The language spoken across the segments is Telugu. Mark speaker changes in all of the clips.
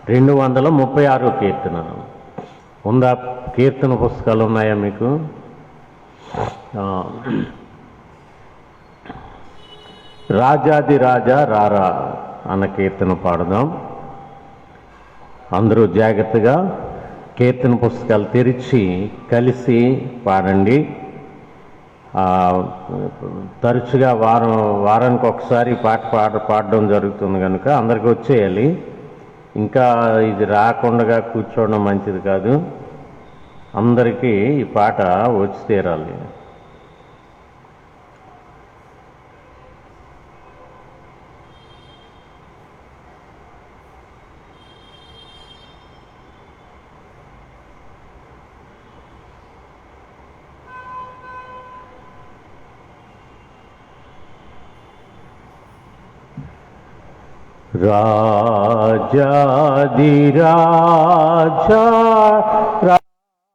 Speaker 1: 236 కీర్తన ఉందా? కీర్తన పుస్తకాలు ఉన్నాయా మీకు? రాజాది రాజా రారా అన్న కీర్తన పాడదాం. అందరూ జాగ్రత్తగా కీర్తన పుస్తకాలు తెరిచి కలిసి పాడండి. తరచుగా వారానికి ఒకసారి పాడడం జరుగుతుంది కనుక అందరికీ వచ్చేయాలి. ఇంకా ఇది రాకుండా కూర్చోవడం మంచిది కాదు. అందరికీ ఈ పాట వచ్చి తీరాలి. రాజాదిరాజా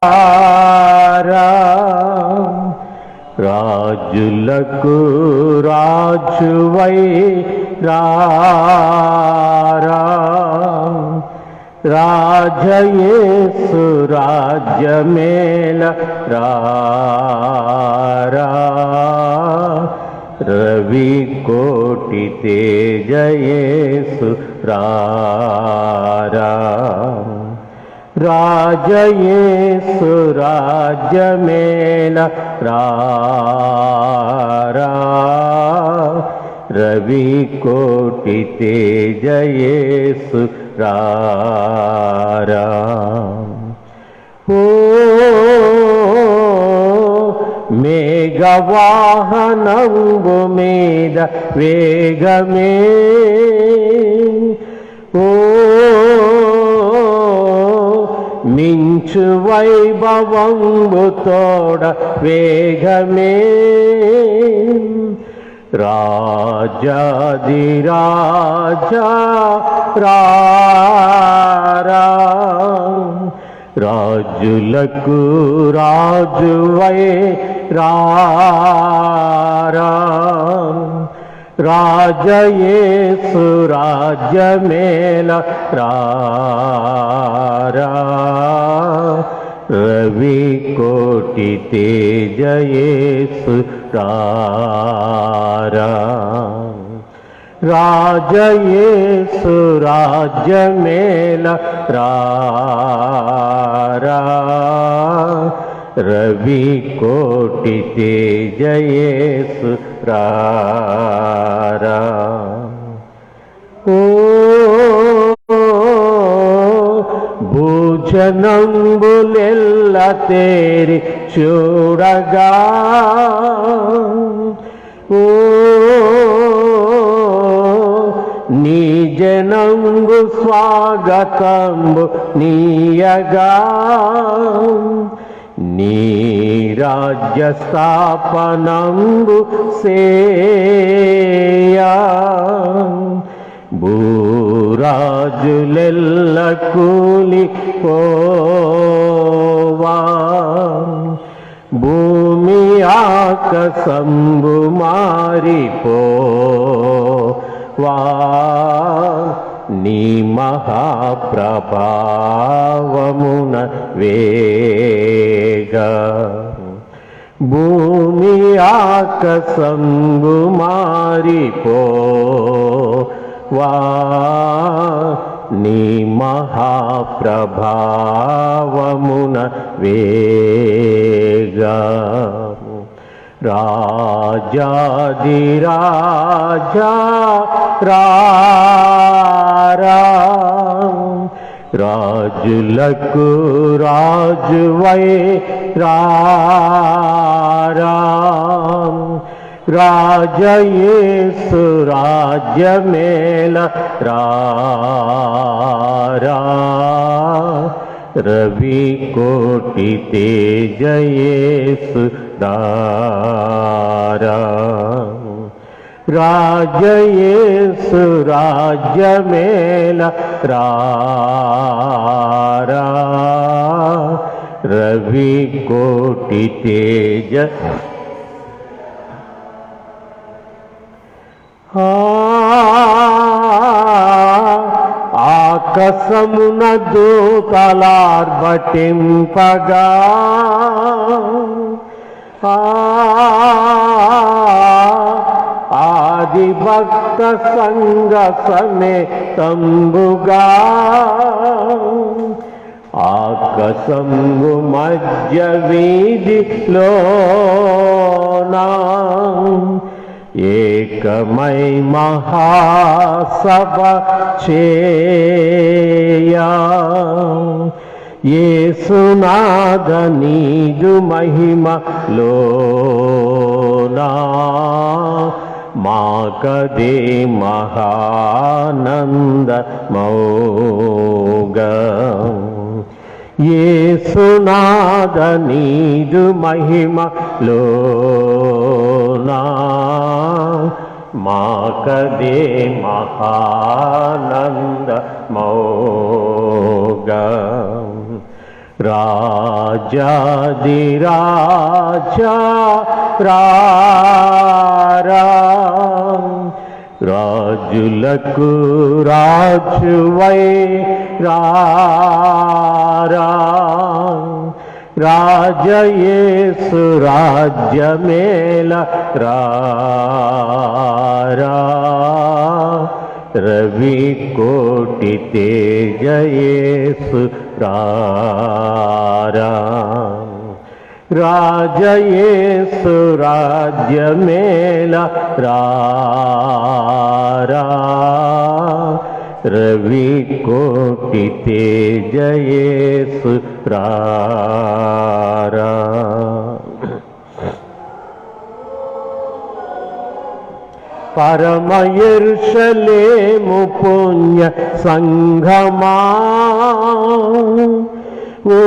Speaker 1: రారా, రాజులకు రాజువై రారా, రాజయేసు రాజ్యమేల రారా, రవి కోటి తేజయేసు రారా, రాజయేసు రాజ్యమేల రారా, రవి కోటి తేజయేసు రారా. మేఘవాహనంబు మీద వేగమే, మించు వైభవంబు తోడ వేగమే, రాజాదిరాజా రారా, రాజులకు రాజువై రారా, రాజయేసు రాజ్యమేల రారా, రవి కోటి తేజయేసు రారా, రాజయేసు రాజ్యమేల రారా, రవి కోటి తేజయేసు రారా. భూజనంబులెల్ల తేరి చూడగా, నీ జనంబు స్వాగతంబు నీయగా, నీ రాజ్య స్థాపనంబు సేయా, భూరాజులెల్ల కూలి పోవా, భూమి ఆకాశంబు మారిపోవా, నీ మహాప్రభావమున వేగ, భూమి ఆకాశంబు మారిపోవా, నీ మహాప్రభావమున వేగ, రాజాదిరాజా రారా, రాజులకు రాజువై రారా, రాజయేసు రాజ్యమేల రారా, రవి కోటి తేజయేసు రారా, రాజయేసు రాజ్యమేల రారా, రవి కోటి తేజ ఆకాశమున దూతలార్భటింపగా ఆది భక్త సంగ సమేతంబుగా ఆకాశము మధ్య వీధిలోనా ఏకమై మహాసభ చేయా యేసునాథ నీదు మహిమలోనా మాకదే మహానందమౌగా యేసునాథ నీదు మహిమలోనా మాకదే మహానందమౌగా రాజాదిరాజా రారా రాజులకు రాజువై రారా రాజయేసు రాజ్యమేల రారా రవి కోటి తేజయేసు రారా రాజయేసు రాజ్యమేల రారా రవి కోటి తేజయేసు రారా పరమ యెరూషలేము పుణ్య సంఘమా ఓ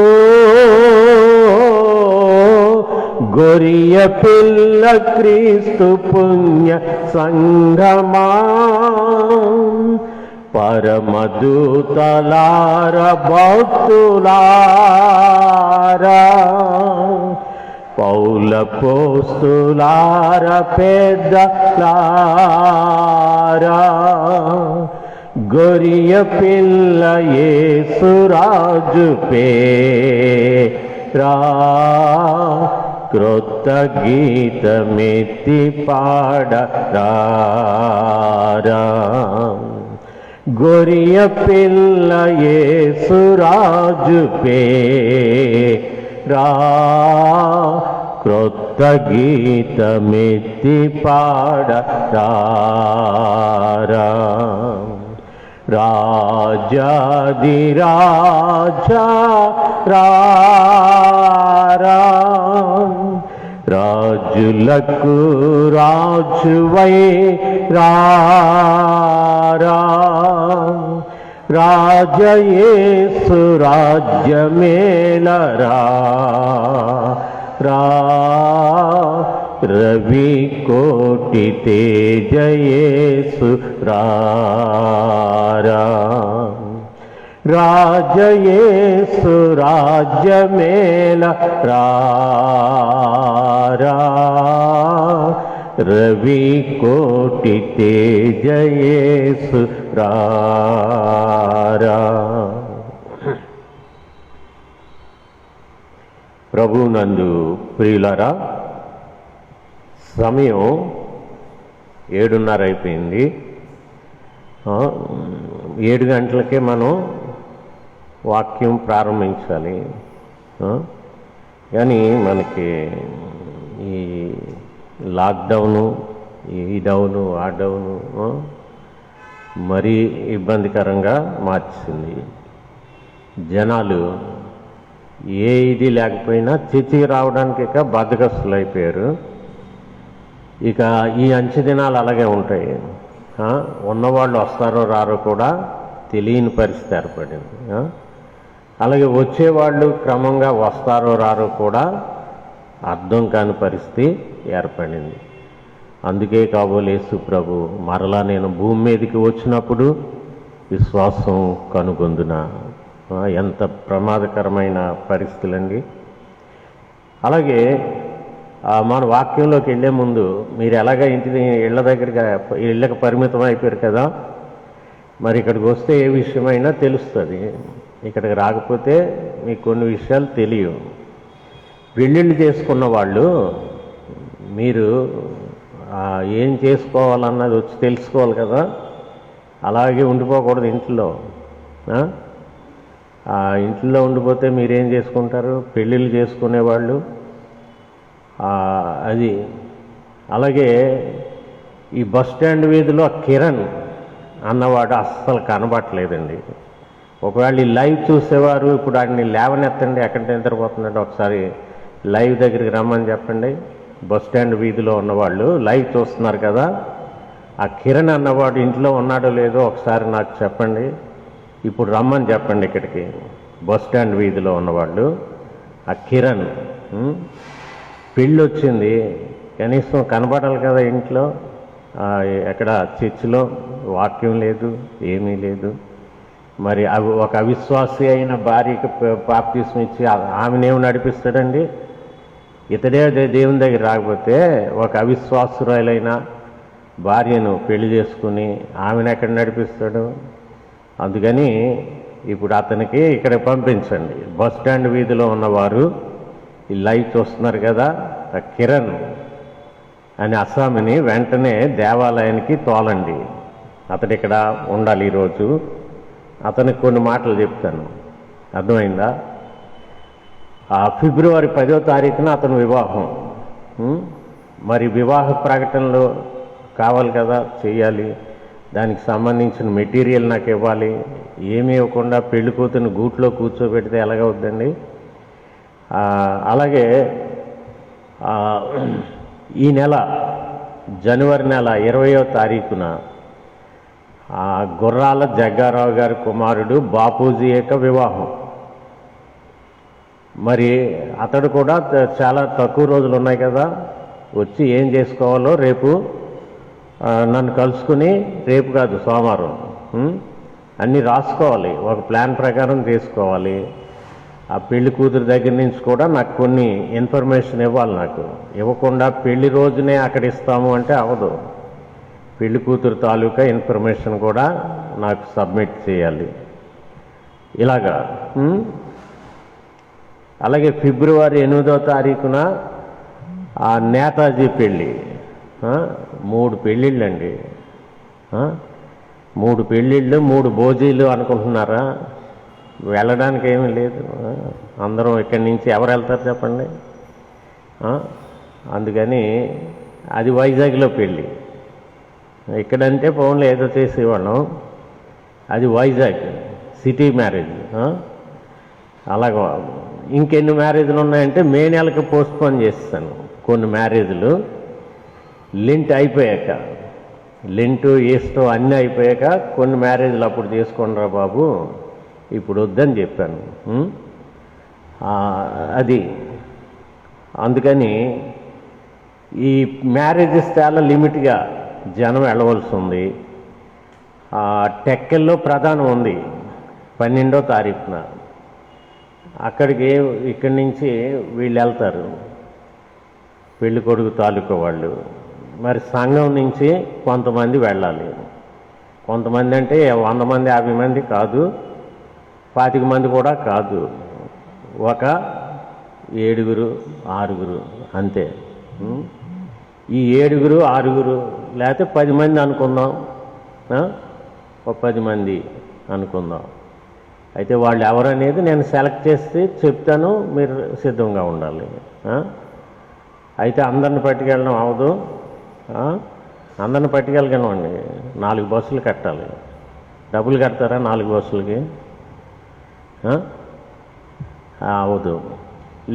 Speaker 1: గొరియ పిల్ల క్రీస్తు పుణ్య సంఘమా పరమదూతలార భక్తులారా పౌల పోస్తులార పెద్దలారా గొరియ పిల్ల యేసురాజు పేరా క్రొత్త గీతమెత్తి పాడరారా గొరియ పిల్ల యేసురాజు పేరా క్రొత్త గీతమెత్తి పాడరారా రాజాదిరాజా రారా రాజులకు రాజువై రారా రాజయేసు రాజ్యమేల రారా రవి కోటి తేజయేసు రారా రాజయేసు రాజ్యమేల రారా రవి కోటి తేజయేసు రారా ప్రభునందు ప్రియులారా, సమయం 7:30 అయిపోయింది. 7 గంటలకే మనం వాక్యం ప్రారంభించాలి. కానీ మనకి ఈ లాక్డౌను, ఈ డౌను ఆ డౌను మరీ ఇబ్బందికరంగా మార్చింది. జనాలు ఏ ఇది లేకపోయినా చర్చికి రావడానికి ఇక బద్ధకస్తులు అయిపోయారు. ఇక ఈ అంచె దినాలు అలాగే ఉంటాయి. ఉన్నవాళ్ళు వస్తారో రారో కూడా తెలియని పరిస్థితి ఏర్పడింది. అలాగే వచ్చేవాళ్ళు క్రమంగా వస్తారో రారో కూడా అర్థం కాని పరిస్థితి ఏర్పడింది. అందుకే కాబోలు యేసు ప్రభు మరలా నేను భూమి మీదకి వచ్చినప్పుడు విశ్వాసం కనుగొందున. ఎంత ప్రమాదకరమైన పరిస్థితులండి. అలాగే మన వాక్యంలోకి వెళ్ళే ముందు మీరు ఎలాగ ఇళ్ళ దగ్గరగా ఇళ్ళకి పరిమితం అయిపోయారు కదా, మరి ఇక్కడికి వస్తే ఏ విషయమైనా తెలుస్తుంది. ఇక్కడికి రాకపోతే మీకు కొన్ని విషయాలు తెలియవు. పెళ్ళిళ్ళు చేసుకున్న వాళ్ళు మీరు ఏం చేసుకోవాలన్నది వచ్చి తెలుసుకోవాలి కదా. అలాగే ఉండిపోకూడదు ఇంట్లో. ఇంట్లో ఉండిపోతే మీరేం చేసుకుంటారు? పెళ్ళిళ్ళు చేసుకునేవాళ్ళు అది. అలాగే ఈ బస్ స్టాండ్ వీధిలో కిరణ్ అన్నవాడు అస్సలు కనబట్టలేదండి. ఒకవేళ ఈ లైవ్ చూసేవారు ఇప్పుడు వాడిని లేవనెత్తండి, ఎక్కడ నిద్రపోతుందంటే ఒకసారి లైవ్ దగ్గరికి రమ్మని చెప్పండి. బస్ స్టాండ్ వీధిలో ఉన్నవాళ్ళు లైవ్ చూస్తున్నారు కదా, ఆ కిరణ్ అన్నవాడు ఇంట్లో ఉన్నాడో లేదో ఒకసారి నాకు చెప్పండి. ఇప్పుడు రమ్మని చెప్పండి ఇక్కడికి. బస్ స్టాండ్ వీధిలో ఉన్నవాళ్ళు ఆ కిరణ్ పెళ్ళి వచ్చింది, కనీసం కనబడాలి కదా ఇంట్లో. ఎక్కడ చర్చిలో వాక్యం లేదు, ఏమీ లేదు. మరి ఒక అవిశ్వాసి అయిన భార్యకి బాప్తిస్మం ఇచ్చి ఆమెనేమి నడిపిస్తాడండి? ఇతడే దేవుని దగ్గర రాకపోతే ఒక అవిశ్వాసురాలైన భార్యను పెళ్లి చేసుకుని ఆమెను ఎక్కడ నడిపిస్తాడు? అందుకని ఇప్పుడు అతనికి ఇక్కడ పంపించండి. బస్ స్టాండ్ వీధిలో ఉన్నవారు ఈ లైవ్ చూస్తున్నారు కదా, ఆ కిరణ్ అనే అస్సామిని వెంటనే దేవాలయానికి తోలండి. అతడు ఇక్కడ ఉండాలి ఈరోజు. అతనికి కొన్ని మాటలు చెప్తాను, అర్థమైందా? ఫిబ్రవరి 10వ తారీఖున అతను వివాహం. మరి వివాహ ప్రకటనలు కావాలి కదా, చేయాలి. దానికి సంబంధించిన మెటీరియల్ నాకు ఇవ్వాలి. ఏమీ ఇవ్వకుండా పెళ్లి కూతురుని గూట్లో కూర్చోబెడితే ఎలాగవుద్దండి? అలాగే ఈ నెల జనవరి నెల 20వ తారీఖున గుర్రాల జగ్గారావు గారి కుమారుడు బాపూజీ యొక్క వివాహం. మరి అతడు కూడా చాలా తక్కువ రోజులు ఉన్నాయి కదా, వచ్చి ఏం చేసుకోవాలో రేపు నన్ను కలుసుకుని, రేపు కాదు సోమవారం అన్నీ రాసుకోవాలి, ఒక ప్లాన్ ప్రకారం చేసుకోవాలి. ఆ పెళ్లి కూతురు దగ్గర నుంచి కూడా నాకు కొన్ని ఇన్ఫర్మేషన్ ఇవ్వాలి. నాకు ఇవ్వకుండా పెళ్లి రోజునే అక్కడ ఇస్తాము అంటే అవ్వదు. పెళ్లి కూతురు తాలూకా ఇన్ఫర్మేషన్ కూడా నాకు సబ్మిట్ చేయాలి. ఇలాగా. అలాగే ఫిబ్రవరి 8వ తారీఖున ఆ నేతాజీ పెళ్ళి. 3 పెళ్ళిళ్ళండి. 3 పెళ్ళిళ్ళు, 3 భోజీలు అనుకుంటున్నారా? వెళ్ళడానికి ఏమీ లేదు. అందరం ఇక్కడి నుంచి ఎవరు వెళ్తారు చెప్పండి? అందుకని అది వైజాగ్లో పెళ్ళి. ఇక్కడంటే ఫోన్లో ఏదో చేసేవాళ్ళం, అది వైజాగ్ సిటీ మ్యారేజ్. అలాగా ఇంకెన్ని మ్యారేజ్లు ఉన్నాయంటే మే నెలకు పోస్ట్పోన్ చేస్తాను కొన్ని మ్యారేజ్లు. లింట్ అయిపోయాక, లింటు ఈస్టో అన్నీ అయిపోయాక కొన్ని మ్యారేజ్లు అప్పుడు చేసుకోండిరా బాబు, ఇప్పుడు వద్దని చెప్పాను. అది అందుకని ఈ మ్యారేజెస్ చాలా లిమిట్గా జనం వెళ్ళవలసి ఉంది. టెక్కల్లో ప్రధానం ఉంది 12వ తారీఖున. అక్కడికి ఇక్కడి నుంచి వీళ్ళు వెళ్తారు, పెళ్లి కొడుకు తాలూకా వాళ్ళు. మరి సంఘం నుంచి కొంతమంది వెళ్ళాలి. కొంతమంది అంటే 100 మంది 50 మంది కాదు, 25 మంది కూడా కాదు, ఒక 7 6 అంతే. ఈ 7 6 లేకపోతే 10 మంది అనుకుందాం, ఒక 10 మంది అనుకుందాం. అయితే వాళ్ళు ఎవరనేది నేను సెలెక్ట్ చేసి చెప్తాను, మీరు సిద్ధంగా ఉండాలి. అయితే అందరిని పట్టుకెళ్ళడం అవదు. అందరిని పట్టుకెళ్ళగలమండి. 4 బస్సులు కట్టాలి. డబ్బులు కడతారా 4 బస్సులకి? అవదు.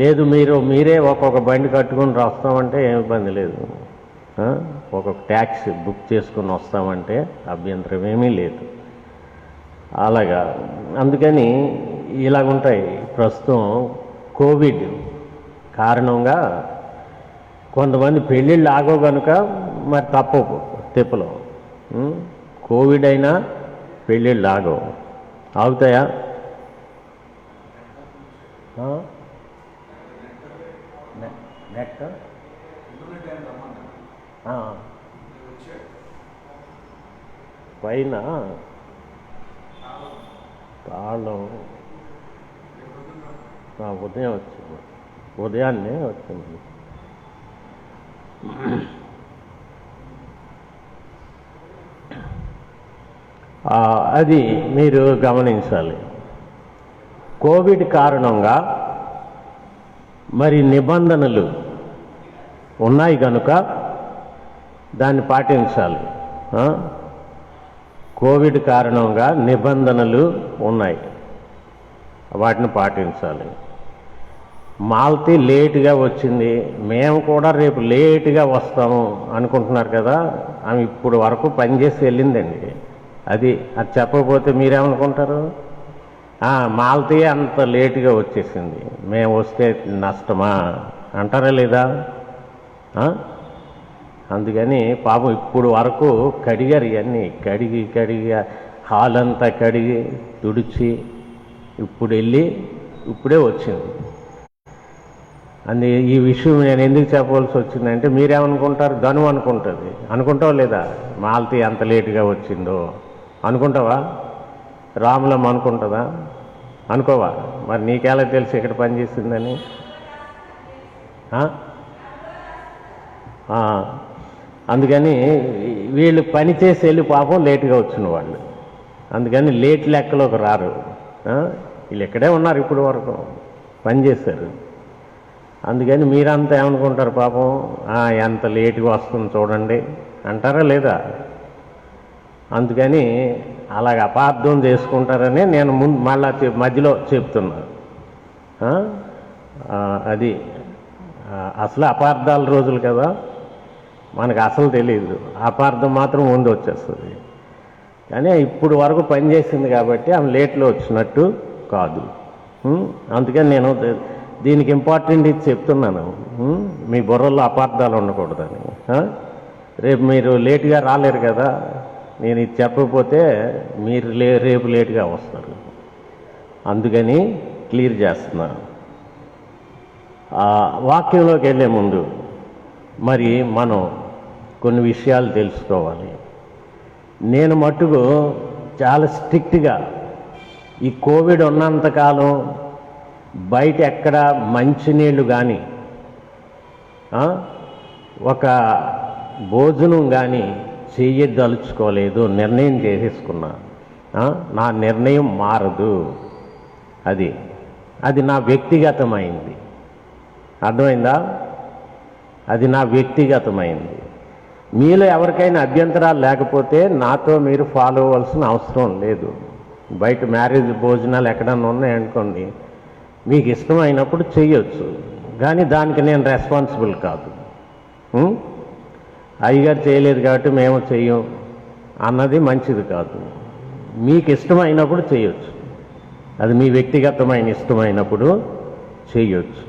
Speaker 1: లేదు మీరే ఒక్కొక్క బండి కట్టుకుని వస్తామంటే ఏమి ఇబ్బంది లేదు. ఒక్కొక్క ట్యాక్సీ బుక్ చేసుకుని వస్తామంటే అభ్యంతరం ఏమీ లేదు. అలాగా. అందుకని ఇలాగుంటాయి. ప్రస్తుతం కోవిడ్ కారణంగా కొంతమంది పెళ్ళిళ్ళు ఆగవు కనుక మరి తప్పవు తిప్పలు. కోవిడ్ అయినా పెళ్ళిళ్ళు ఆగవు. ఆగుతాయా? పైన సంబంధం ఉదయం వచ్చింది, ఉదయాన్నే వచ్చింది. అది మీరు గమనించాలి. కోవిడ్ కారణంగా మరి నిబంధనలు ఉన్నాయి కనుక దాన్ని పాటించాలి. కోవిడ్ కారణంగా నిబంధనలు ఉన్నాయి, వాటిని పాటించాలి. మాల్తీ లేటుగా వచ్చింది, మేము కూడా రేపు లేటుగా వస్తాము అనుకుంటున్నారు కదా. ఆమె ఇప్పుడు వరకు పనిచేసి వెళ్ళిందండి. అది చెప్పకపోతే మీరేమనుకుంటారు? మాల్తీ అంత లేటుగా వచ్చేసింది, మేము వస్తే నష్టమా అంటారా లేదా? అందుకని పాపం ఇప్పుడు వరకు కడిగారు, ఇవన్నీ కడిగి హాల్ అంతా కడిగి తుడిచి ఇప్పుడు వెళ్ళి ఇప్పుడే వచ్చింది. ఈ విషయం నేను ఎందుకు చెప్పవలసి వచ్చిందంటే మీరేమనుకుంటారు? ధను అనుకుంటుంది. అనుకుంటావా లేదా? మాల్తీ అంత లేటుగా వచ్చిందో అనుకుంటావా? రాములమ్మ అనుకుంటుందా? అనుకోవా? మరి నీకెలా తెలిసి ఇక్కడ పనిచేసిందని? అందుకని వీళ్ళు పని చేసి వెళ్ళి పాపం లేటుగా వచ్చిన వాళ్ళు, అందుకని లేట్ లెక్కలోకి రారు. వీళ్ళు ఇక్కడే ఉన్నారు, ఇప్పుడు వరకు పనిచేశారు. అందుకని మీరంతా ఏమనుకుంటారు? పాపం ఎంత లేటుగా వస్తుంది చూడండి అంటారా లేదా? అందుకని అలాగ అపార్థం చేసుకుంటారని నేను మళ్ళా మధ్యలో చెప్తున్నా. అది అసలు అపార్థాల రోజులు కదా, మనకు అసలు తెలియదు. అపార్థం మాత్రం ముందు వచ్చేస్తుంది. కానీ ఇప్పుడు వరకు పనిచేసింది కాబట్టి ఆమె లేట్లో వచ్చినట్టు కాదు. అందుకని నేను దీనికి ఇంపార్టెంట్ ఇది చెప్తున్నాను, మీ బుర్రల్లో అపార్థాలు ఉండకూడదని. రేపు మీరు లేటుగా రాలేరు కదా, నేను ఇది చెప్పకపోతే మీరు రేపు లేటుగా వస్తారు. అందుకని క్లియర్ చేస్తున్నాను. వాక్యంలోకి వెళ్ళే ముందు మరి మనం కొన్ని విషయాలు తెలుసుకోవాలి. నేను మట్టుకు చాలా స్ట్రిక్ట్గా ఈ కోవిడ్ ఉన్నంతకాలం బయట ఎక్కడ మంచినీళ్ళు కానీ ఒక భోజనం కానీ చెయ్యదలుచుకోలేదు, నిర్ణయం చేసేసుకున్నా. నా నిర్ణయం మారదు. అది నా వ్యక్తిగతమైంది. అర్థమైందా? అది నా వ్యక్తిగతమైంది. మీలో ఎవరికైనా అభ్యంతరాలు లేకపోతే నాతో మీరు ఫాలో అవ్వాల్సిన అవసరం లేదు. బయట మ్యారేజ్ భోజనాలు ఎక్కడన్నా ఉన్నాయనుకోండి, మీకు ఇష్టమైనప్పుడు చెయ్యొచ్చు, కానీ దానికి నేను రెస్పాన్సిబుల్ కాదు. అయ్యగారు చేయలేదు కాబట్టి మేము చెయ్యం అన్నది మంచిది కాదు. మీకు ఇష్టమైనప్పుడు చేయొచ్చు, అది మీ వ్యక్తిగతమైన ఇష్టమైనప్పుడు చేయొచ్చు.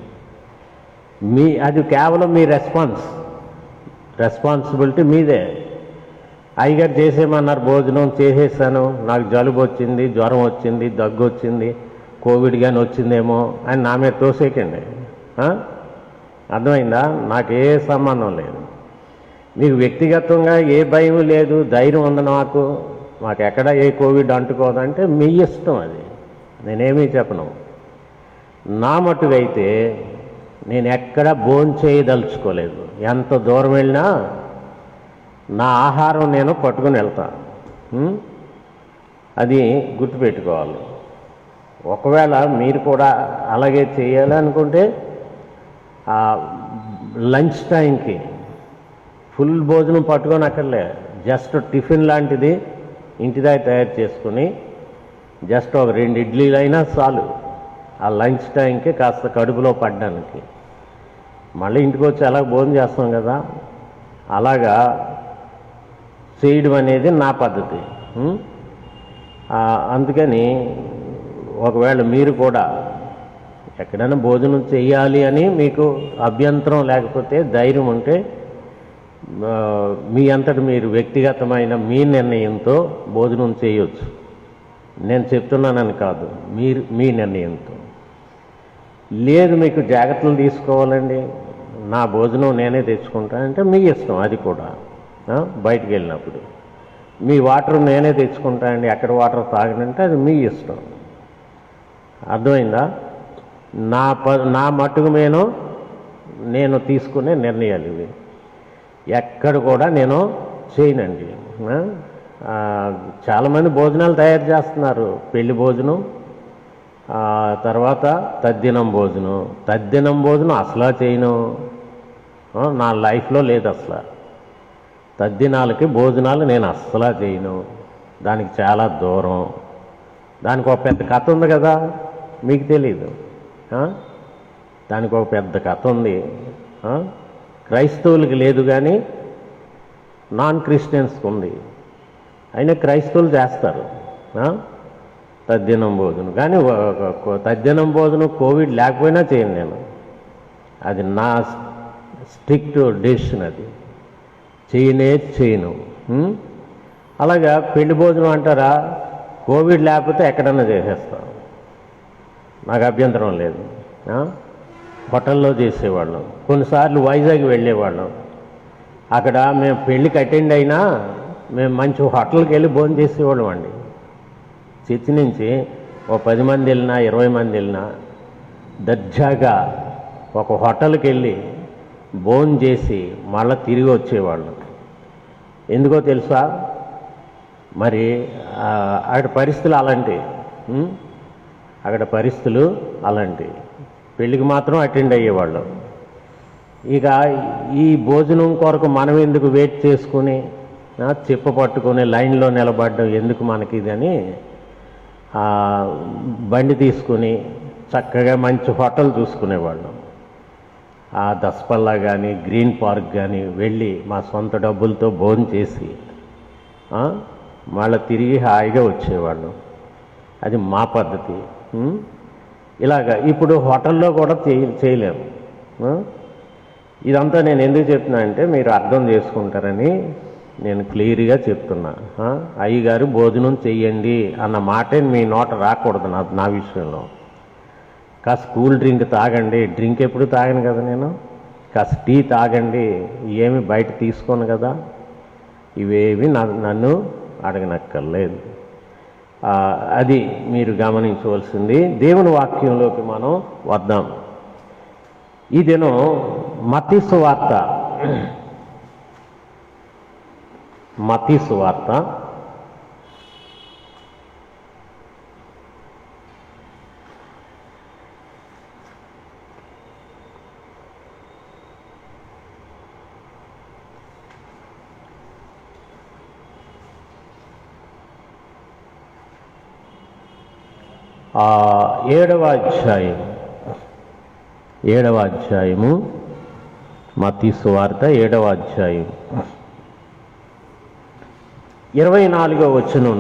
Speaker 1: అది కేవలం మీ రెస్పాన్సిబిలిటీ మీదే. అయ్యగారు చేసేయమన్నారు, భోజనం చేసేసాను, నాకు జలుబు వచ్చింది, జ్వరం వచ్చింది, దగ్గు వచ్చింది, కోవిడ్ కానీ వచ్చిందేమో అని నా మీద తోసేయకండి. అర్థమైందా? నాకు ఏ సంబంధం లేదు. మీకు వ్యక్తిగతంగా ఏ భయం లేదు, ధైర్యం ఉంది. మాకు ఎక్కడ ఏ కోవిడ్ అంటుకోదంటే మీ ఇష్టం, అది నేనేమీ చెప్పను. నా మట్టుకైతే నేను ఎక్కడ భోంచేయదలుచుకోలేదు. ఎంత దూరం వెళ్ళినా నా ఆహారం నేను పట్టుకుని వెళ్తాను. అది గుర్తుపెట్టుకోవాలి. ఒకవేళ మీరు కూడా అలాగే చేయాలనుకుంటే లంచ్ టైంకి ఫుల్ భోజనం పట్టుకొని అక్కర్లే, జస్ట్ టిఫిన్ లాంటిది ఇంటి దగ్గర తయారు చేసుకుని జస్ట్ ఒక 2 ఇడ్లీలైనా చాలు ఆ లంచ్ టైంకి కాస్త కడుపులో పడ్డానికి. మళ్ళీ ఇంటికి వచ్చి అలా భోజనం చేస్తాం కదా, అలాగా చేయడం అనేది నా పద్ధతి. అందుకని ఒకవేళ మీరు కూడా ఎక్కడైనా భోజనం చేయాలి అని మీకు అభ్యంతరం లేకపోతే, ధైర్యం ఉంటే మీ అంతటి మీరు వ్యక్తిగతమైన మీ నిర్ణయంతో భోజనం చేయొచ్చు. నేను చెప్తున్నానని కాదు, మీ నిర్ణయంతో. లేదు మీకు జాగ్రత్తలు తీసుకోవాలండి, నా భోజనం నేనే తెచ్చుకుంటానంటే మీ ఇష్టం. అది కూడా బయటికి వెళ్ళినప్పుడు మీ వాటర్ నేనే తెచ్చుకుంటానండి, ఎక్కడ వాటర్ తాగనంటే అది మీ ఇష్టం. అర్థమైందా? నా మట్టుకు నేను తీసుకునే నిర్ణయాలు ఇవి. ఎక్కడ కూడా నేను చేయనండి. చాలామంది భోజనాలు తయారు చేస్తున్నారు. పెళ్లి భోజనం, తర్వాత తద్దినం భోజనం అసలు చేయను. నా లైఫ్లో లేదు అసలు. తద్దినాలకి భోజనాలు నేను అస్సలా చేయను. దానికి చాలా దూరం. దానికి ఒక పెద్ద కథ ఉంది కదా, మీకు తెలీదు. దానికి ఒక పెద్ద కథ ఉంది. క్రైస్తవులకి లేదు కానీ నాన్ క్రిస్టియన్స్కి ఉంది. అయినా క్రైస్తవులు చేస్తారు తద్దినం భోజనం. కానీ తద్దినం భోజనం కోవిడ్ లేకపోయినా చేయను నేను. అది నా స్ట్రిక్ట్ డెసిషన్. అది చేయను. అలాగా పెళ్లి భోజనం అంటారా, కోవిడ్ లేకపోతే ఎక్కడన్నా చేసేస్తాం, నాకు అభ్యంతరం లేదు. హోటల్లో చేసేవాళ్ళం. కొన్నిసార్లు వైజాగ్ వెళ్ళేవాళ్ళం. అక్కడ మేము పెళ్ళికి అటెండ్ అయినా మేము మంచి హోటల్కి వెళ్ళి భోజనం చేసేవాళ్ళం అండి. చర్చి నుంచి ఓ 10 మంది వెళ్ళినా 20 మంది వెళ్ళినా దర్జాగా ఒక హోటల్కి వెళ్ళి భోజనం చేసి మళ్ళీ తిరిగి వచ్చేవాళ్ళం. ఎందుకో తెలుసా? మరి అక్కడ పరిస్థితులు అలాంటివి. పెళ్ళికి మాత్రం అటెండ్ అయ్యేవాళ్ళం. ఇక ఈ భోజనం కొరకు మనం ఎందుకు వెయిట్ చేసుకుని చెప్ప పట్టుకుని లైన్లో నిలబడడం ఎందుకు మనకి ఇదని బండి తీసుకుని చక్కగా మంచి హోటల్ చూసుకునేవాళ్ళం. ఆ దసపల్లా కానీ గ్రీన్ పార్క్ కానీ వెళ్ళి మా సొంత డబ్బులతో భోజనం చేసి మళ్ళీ తిరిగి హాయిగా వచ్చేవాళ్ళం. అది మా పద్ధతి. ఇలాగా ఇప్పుడు హోటల్లో కూడా చేయలేము. ఇదంతా నేను ఎందుకు చెప్తున్నా అంటే మీరు అర్థం చేసుకుంటారని నేను క్లియర్గా చెప్తున్నా. అయ్యగారు భోజనం చెయ్యండి అన్న మాటే మీ నోట రాకూడదు నా విషయంలో. కాస్త కూల్ డ్రింక్ తాగండి, డ్రింక్ ఎప్పుడు తాగను కదా నేను. కాస్త టీ తాగండి, ఏమి బయట తీసుకోను కదా, ఇవేవి నన్ను అడగనక్కర్లేదు. అది మీరు గమనించవలసింది. దేవుని వాక్యంలోకి మనం వద్దాం. ఈ దినం మత్తయి సువార్త 7వ అధ్యాయము మత్తయి సువార్త 7వ అధ్యాయం 24వ వచనం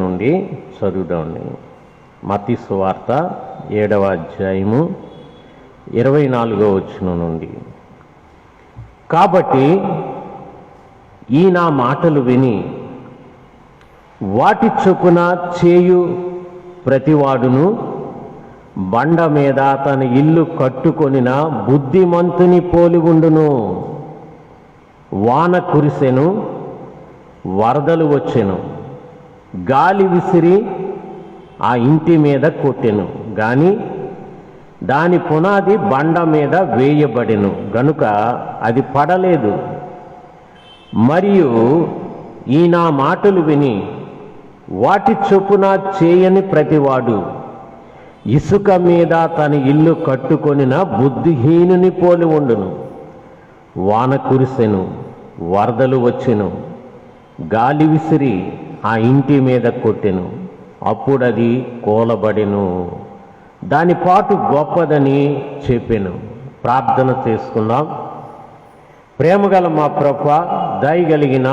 Speaker 1: నుండి చదువుదామండి. మత్తయి సువార్త 7వ అధ్యాయము 24వ వచనం నుండి. కాబట్టి ఈ నా మాటలు విని వాటి చొప్పున చేయు ప్రతివాడును బండ మీద తన ఇల్లు కట్టుకొనిన బుద్ధిమంతుని పోలి ఉండును. వాన కురిసెను, వరదలు వచ్చెను, గాలి విసిరి ఆ ఇంటి మీద కొట్టెను, గాని దాని పునాది బండ మీద వేయబడెను గనుక అది పడలేదు. మరియు ఈ నా మాటలు విని వాటి చొప్పున చేయని ప్రతివాడు ఇసుక మీద తన ఇల్లు కట్టుకొనిన బుద్ధిహీనుని పోలి ఉండును. వాన కురిసెను, వరదలు వచ్చెను, గాలి విసిరి ఆ ఇంటి మీద కొట్టెను, అప్పుడది కూలబడెను. దాని పాటు గొప్పదని చెప్పెను. ప్రార్థన చేసుకుందాం. ప్రేమగల మా ప్రభువా, దయగలిగిన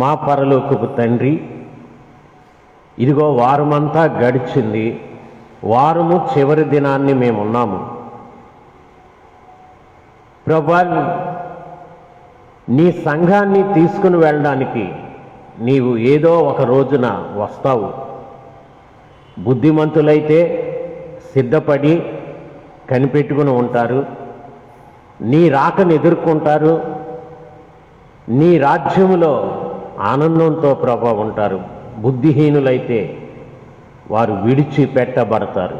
Speaker 1: మా పరలోకపు తండ్రి, ఇదిగో వారమంతా గడిచింది. వారము చివరి దినాన్ని మేమున్నాము. ప్రభువా, నీ సంఘాన్ని తీసుకుని వెళ్ళడానికి నీవు ఏదో ఒక రోజున వస్తావు. బుద్ధిమంతులైతే సిద్ధపడి కనిపెట్టుకుని ఉంటారు. నీ రాకను ఎదుర్కొంటారు. నీ రాజ్యములో ఆనందంతో ప్రభు ఉంటారు. బుద్ధిహీనులైతే వారు విడిచిపెట్టబడతారు.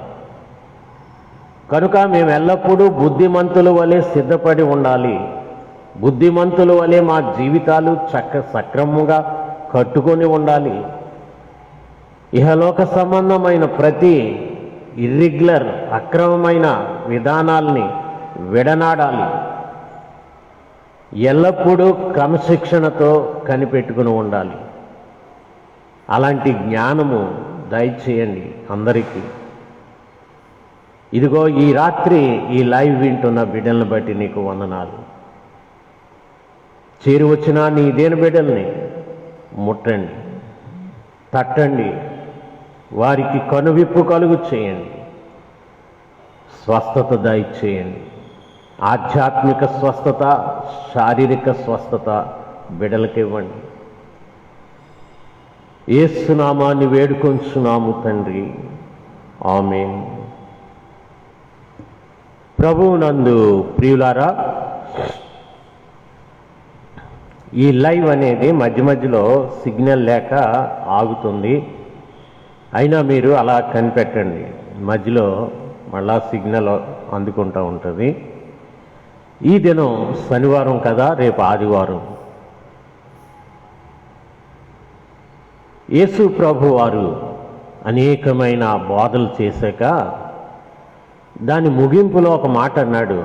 Speaker 1: కనుక మేము ఎల్లప్పుడూ బుద్ధిమంతుల వలె సిద్ధపడి ఉండాలి. బుద్ధిమంతుల వలె మా జీవితాలు సక్రమంగా కట్టుకొని ఉండాలి. ఇహలోక సంబంధమైన ప్రతి ఇర్రెగ్యులర్ అక్రమమైన విధానాల్ని విడనాడాలి. ఎల్లప్పుడూ క్రమశిక్షణతో కనిపెట్టుకుని ఉండాలి. అలాంటి జ్ఞానము దయచేయండి అందరికీ. ఇదిగో ఈ రాత్రి ఈ లైవ్ వింటున్న బిడ్డలను బట్టి నీకు వందనాలు. చేరి వచ్చిన నీ దేని బిడ్డల్ని ముట్టండి, తట్టండి, వారికి కనువిప్పు కలుగు చేయండి, స్వస్థత దయచేయండి. ఆధ్యాత్మిక స్వస్థత, శారీరక స్వస్థత బిడ్డలకు ఇవ్వండి. యేసు నామాన్ని వేడుకొంచున్నాము తండ్రి, ఆమేన్. ప్రభువునందు ప్రియులారా, ఈ లైవ్ అనేది మధ్య మధ్యలో సిగ్నల్ లేక ఆగుతుంది. అయినా మీరు అలా కనిపెట్టండి, మధ్యలో మళ్ళా సిగ్నల్ అందుకుంటూ ఉంటుంది. ఈ దినం శనివారం కదా, రేపు ఆదివారం. యేసు ప్రభు వారు అనేకమైన బోధలు చేశాక దాని ముగింపులో ఒక మాట అన్నాడు.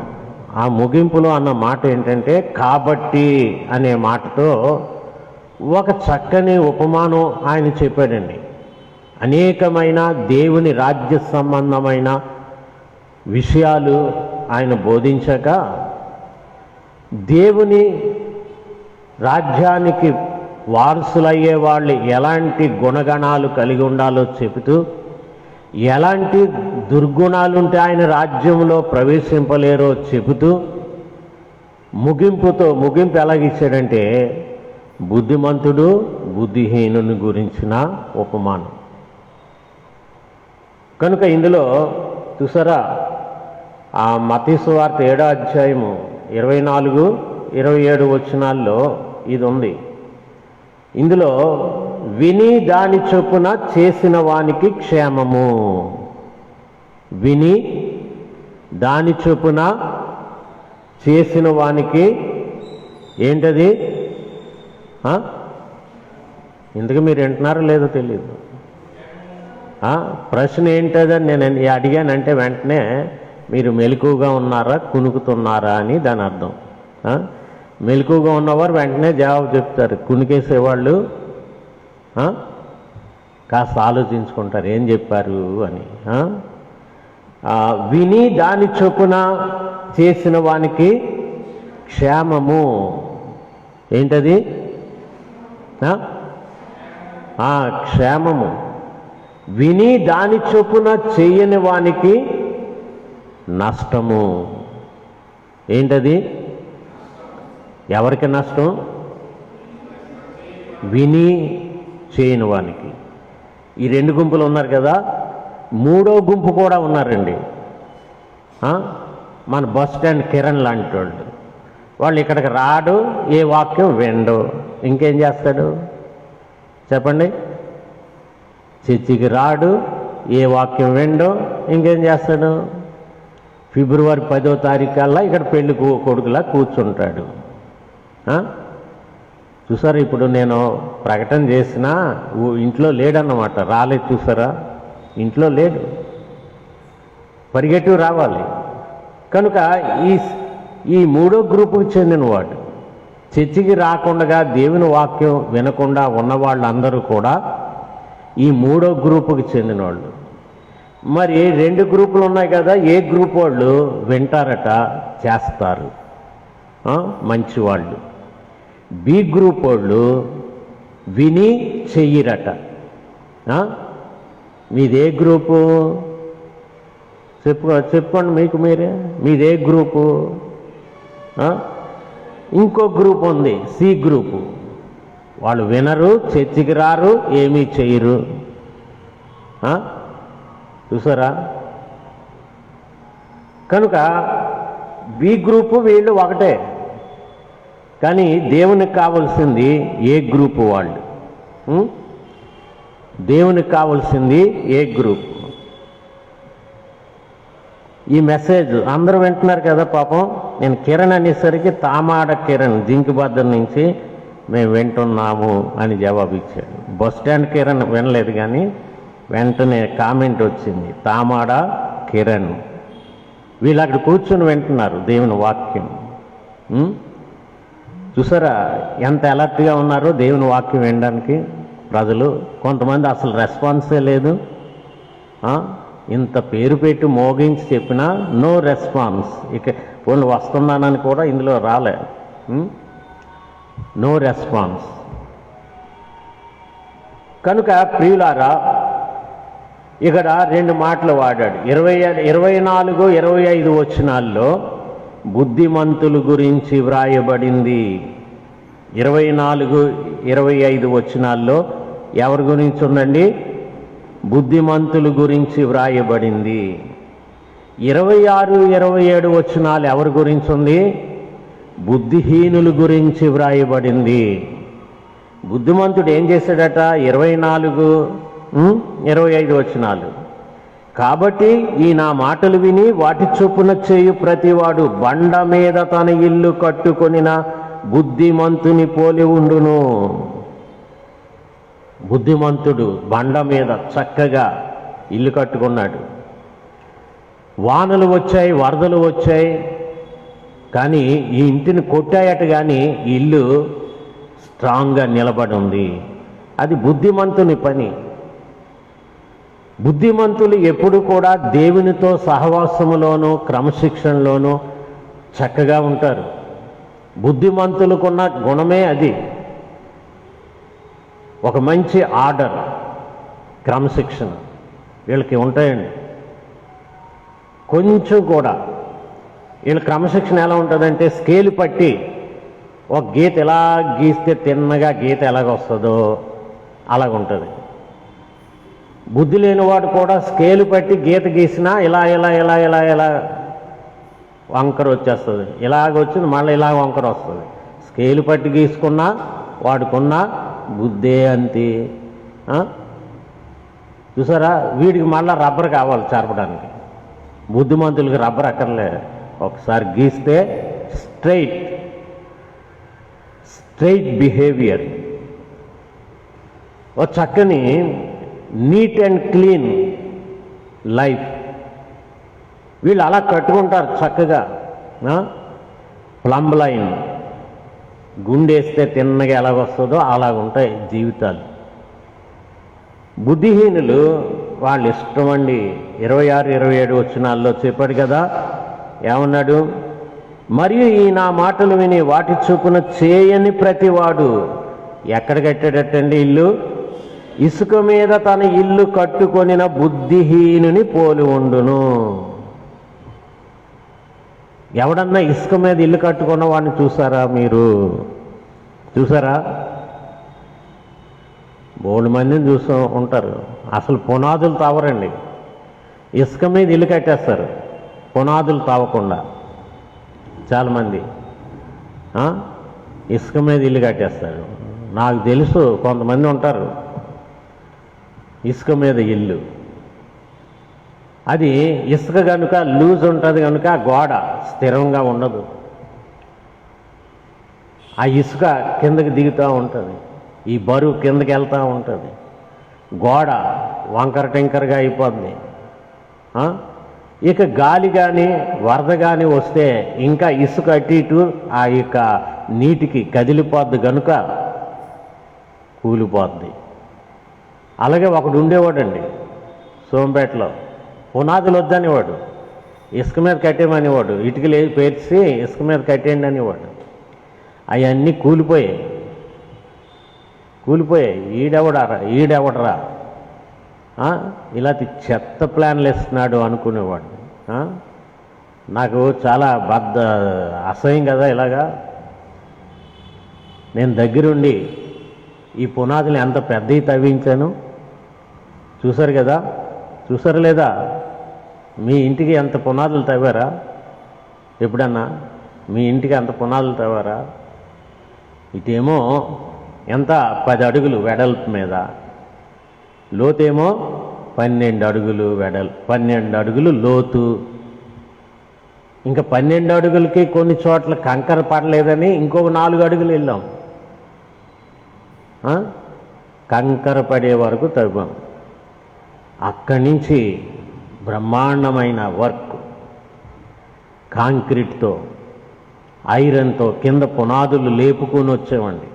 Speaker 1: ఆ ముగింపులో అన్న మాట ఏంటంటే కాబట్టి అనే మాటతో ఒక చక్కని ఉపమానం ఆయన చెప్పాడండి. అనేకమైన దేవుని రాజ్య సంబంధమైన విషయాలు ఆయన బోధించాక దేవుని రాజ్యానికి వారసులయ్యే వాళ్ళు ఎలాంటి గుణగణాలు కలిగి ఉండాలో చెబుతూ, ఎలాంటి దుర్గుణాలుంటే ఆయన రాజ్యంలో ప్రవేశింపలేరో చెబుతూ ముగింపు ఎలాగిచ్చాడంటే బుద్ధిమంతుడు బుద్ధిహీనుని గురించిన ఉపమానం. కనుక ఇందులో చూసారా, ఆ మత్తయి సువార్త 7వ అధ్యాయము 24-27 వచనాల్లో ఇది ఉంది. ఇందులో విని దాని చొప్పున చేసిన వానికి క్షేమము. విని దాని చొప్పున చేసిన వానికి ఏంటది? ఇందుకు మీరు వింటున్నారో లేదో తెలియదు. ప్రశ్న ఏంటదని నేను అడిగానంటే వెంటనే మీరు మెలకువగా ఉన్నారా, కునుకుతున్నారా అని దాని అర్థం. మెలకువగా ఉన్నవారు వెంటనే జవాబు చెప్తారు, కునికేసేవాళ్ళు కాస్త ఆలోచించుకుంటారు ఏం చెప్పారు అని. విని దాని చొప్పున చేసిన వానికి క్షేమము. ఏంటది? క్షేమము. విని దాని చొప్పున చేయని వానికి నష్టము. ఏంటది? ఎవరికి నష్టం? విని చేయని వానికి. ఈ 2 గుంపులు ఉన్నారు కదా, 3వ గుంపు కూడా ఉన్నారండి. మన బస్ స్టాండ్ కిరణ్ లాంటి వాళ్ళు ఇక్కడికి రాడు, ఏ వాక్యం విండు, ఇంకేం చేస్తాడు చెప్పండి? చర్చికి రాడు, ఏ వాక్యం విండు, ఇంకేం చేస్తాడు? ఫిబ్రవరి 10వ తారీఖు కల్లా ఇక్కడ పెళ్లి కొడుకులా కూర్చుంటాడు. చూసారా, ఇప్పుడు నేను ప్రకటన చేసినా ఇంట్లో లేడన్నమాట, రాలేదు. చూసారా, ఇంట్లో లేడు, పరిగెట్టు రావాలి. కనుక ఈ 3వ గ్రూపుకి చెందినవాడు, చర్చికి రాకుండా దేవుని వాక్యం వినకుండా ఉన్నవాళ్ళందరూ కూడా ఈ 3వ గ్రూపుకి చెందినవాళ్ళు. మరి 2 గ్రూపులు ఉన్నాయి కదా, ఏ గ్రూప్ వాళ్ళు వింటారట, చేస్తారు, మంచివాళ్ళు. బి గ్రూప్ వాళ్ళు విని చెయ్యరట. మీదే గ్రూపు? చెప్పుకోండి మీకు మీరే, మీదే గ్రూపు? ఇంకో గ్రూప్ ఉంది, సి గ్రూపు. వాళ్ళు వినరు, చర్చికి రారు, ఏమీ చెయ్యరు. చూసారా? కనుక బి గ్రూపు వీళ్ళు ఒకటే, కానీ దేవునికి కావాల్సింది ఏ గ్రూపు వాళ్ళు. దేవునికి కావాల్సింది ఏ గ్రూప్. ఈ మెసేజ్ అందరూ వింటున్నారు కదా పాపం. నేను కిరణ్ అనేసరికి తామాడ కిరణ్ జింకిబద్దం నుంచి మేము వింటున్నాము అని జవాబు ఇచ్చాడు. బస్ స్టాండ్ కిరణ్ వినలేదు, కానీ వెంటనే కామెంట్ వచ్చింది, తామాడ కిరణ్. వీళ్ళు అక్కడ కూర్చొని వింటున్నారు దేవుని వాక్యం. చూసారా ఎంత అలర్ట్గా ఉన్నారో దేవుని వాక్యం వినడానికి ప్రజలు. కొంతమంది అసలు రెస్పాన్సే లేదు. ఇంత పేరు పెట్టి మోగించి చెప్పినా నో రెస్పాన్స్. ఇక పోనీ వస్తున్నానని కూడా ఇందులో రాలే, నో రెస్పాన్స్. కనుక ప్రియులారా, ఇక్కడ 2 మాటలు వాడాడు. 24, 25 వచనాల్లో బుద్ధిమంతుల గురించి వ్రాయబడింది. 24, 25 వచనాల్లో ఎవరి గురించి ఉందండి? బుద్ధిమంతుల గురించి వ్రాయబడింది. 26, 27 వచనాలు ఎవరి గురించి ఉంది? బుద్ధిహీనుల గురించి వ్రాయబడింది. బుద్ధిమంతుడు ఏం చేశాడట? 24, 25 వచనాలు. కాబట్టి ఈ నా మాటలు విని వాటి చొప్పున చేయు ప్రతివాడు బండ మీద తన ఇల్లు కట్టుకొనిన బుద్ధిమంతుని పోలి ఉండును. బుద్ధిమంతుడు బండ మీద చక్కగా ఇల్లు కట్టుకున్నాడు. వానలు వచ్చాయి, వరదలు వచ్చాయి, కానీ ఈ ఇంటిని కొట్టాయట, కానీ ఈ ఇల్లు స్ట్రాంగ్గా నిలబడి ఉంది. అది బుద్ధిమంతుని పని. బుద్ధిమంతులు ఎప్పుడు కూడా దేవునితో సహవాసములోనూ క్రమశిక్షణలోనూ చక్కగా ఉంటారు. బుద్ధిమంతులకున్న గుణమే అది. ఒక మంచి ఆర్డర్, క్రమశిక్షణ వీళ్ళకి ఉంటాయండి. కొంచెం కూడా వీళ్ళ క్రమశిక్షణ ఎలా ఉంటుందంటే, స్కేల్ పట్టి ఒక గీత ఎలా గీస్తే తిన్నగా గీత ఎలాగొస్తుందో అలాగుంటుంది. బుద్ధి లేనివాడు కూడా స్కేలు పట్టి గీత గీసినా ఇలా ఇలా ఇలా ఇలా ఇలా వంకర వచ్చేస్తుంది. ఇలాగొచ్చింది మళ్ళీ ఇలా వంకర వస్తుంది. స్కేలు పట్టి గీసుకున్నా వాడుకున్న బుద్ధే అంతే. చూసారా, వీడికి మళ్ళీ రబ్బర్ కావాలి చెరపడానికి. బుద్ధిమంతులకి రబ్బర్ అక్కర్లే. ఒకసారి గీస్తే స్ట్రైట్ బిహేవియర్, ఓ చక్కని నీట్ అండ్ క్లీన్ లైఫ్. వీళ్ళు అలా కట్టుకుంటారు చక్కగా. ప్లంబ్ లైన్ గుండేస్తే తిన్నగా ఎలాగొస్తుందో అలాగుంటాయి జీవితాలు. బుద్ధిహీనులు వాళ్ళ ఇష్టం అండి. 26, 27 వచనాల్లో చెప్పాడు కదా, ఏమన్నాడు? మరియు ఈ నా మాటలు విని వాటి చొప్పున చేయని ప్రతివాడు ఎక్కడ కట్టాడటండి ఇల్లు? ఇసుక మీద తన ఇల్లు కట్టుకొనిన బుద్ధిహీనుని పోలి ఉండును. ఎవడన్నా ఇసుక మీద ఇల్లు కట్టుకున్న వాడిని చూసారా మీరు? చూసారా? బోల్డ్ మందిని చూస్తూ ఉంటారు. అసలు పునాదులు తావరండి, ఇసుక మీద ఇల్లు కట్టేస్తారు పునాదులు తావకుండా. చాలామంది ఇసుక మీద ఇల్లు కట్టేస్తారు. నాకు తెలుసు కొంతమంది ఉంటారు ఇసుక మీద ఇల్లు. అది ఇసుక కనుక లూజ్ ఉంటుంది కనుక గోడ స్థిరంగా ఉండదు. ఆ ఇసుక కిందకి దిగుతూ ఉంటుంది, ఈ బరువు కిందకి వెళ్తూ ఉంటుంది, గోడ వంకర టింకరగా అయిపోద్ది. ఇక గాలి కానీ వరద కానీ వస్తే ఇంకా ఇసుక అటు ఇటు ఆ యొక్క నీటికి కదిలిపోద్ది కనుక కూలిపోద్ది. అలాగే ఒకడు ఉండేవాడండి సోంపేటలో, పునాదులు వద్దనేవాడు, ఇసుక మీద కట్టేమనేవాడు, ఇటుకలు పేర్చి ఇసుక మీద కట్టేయండి అనేవాడు. అవన్నీ కూలిపోయాయి. ఈడెవడరా ఇలాంటి చెత్త ప్లాన్లు ఇస్తున్నాడు అనుకునేవాడు. నాకు చాలా అసహ్యం కదా ఇలాగా. నేను దగ్గరుండి ఈ పునాదులు ఎంత పెద్దవి తవ్వించాను చూసారు కదా. చూసారు లేదా? మీ ఇంటికి ఎంత పునాదులు తవ్వారా? ఎప్పుడన్నా మీ ఇంటికి అంత పునాదులు తవ్వారా? ఇటేమో ఎంత 10 అడుగులు వెడల్పు మీద, లోతేమో 12 అడుగులు 12 అడుగులు లోతు. ఇంకా 12 అడుగులకి కొన్ని చోట్ల కంకర పడలేదని ఇంకొక 4 అడుగులు వెళ్ళాం. కంకర పడే వరకు తవ్వాం. అక్కడి నుంచి బ్రహ్మాండమైన వర్క్, కాంక్రీట్తో, ఐరన్తో కింద పునాదులు లేపుకొని వచ్చామండి.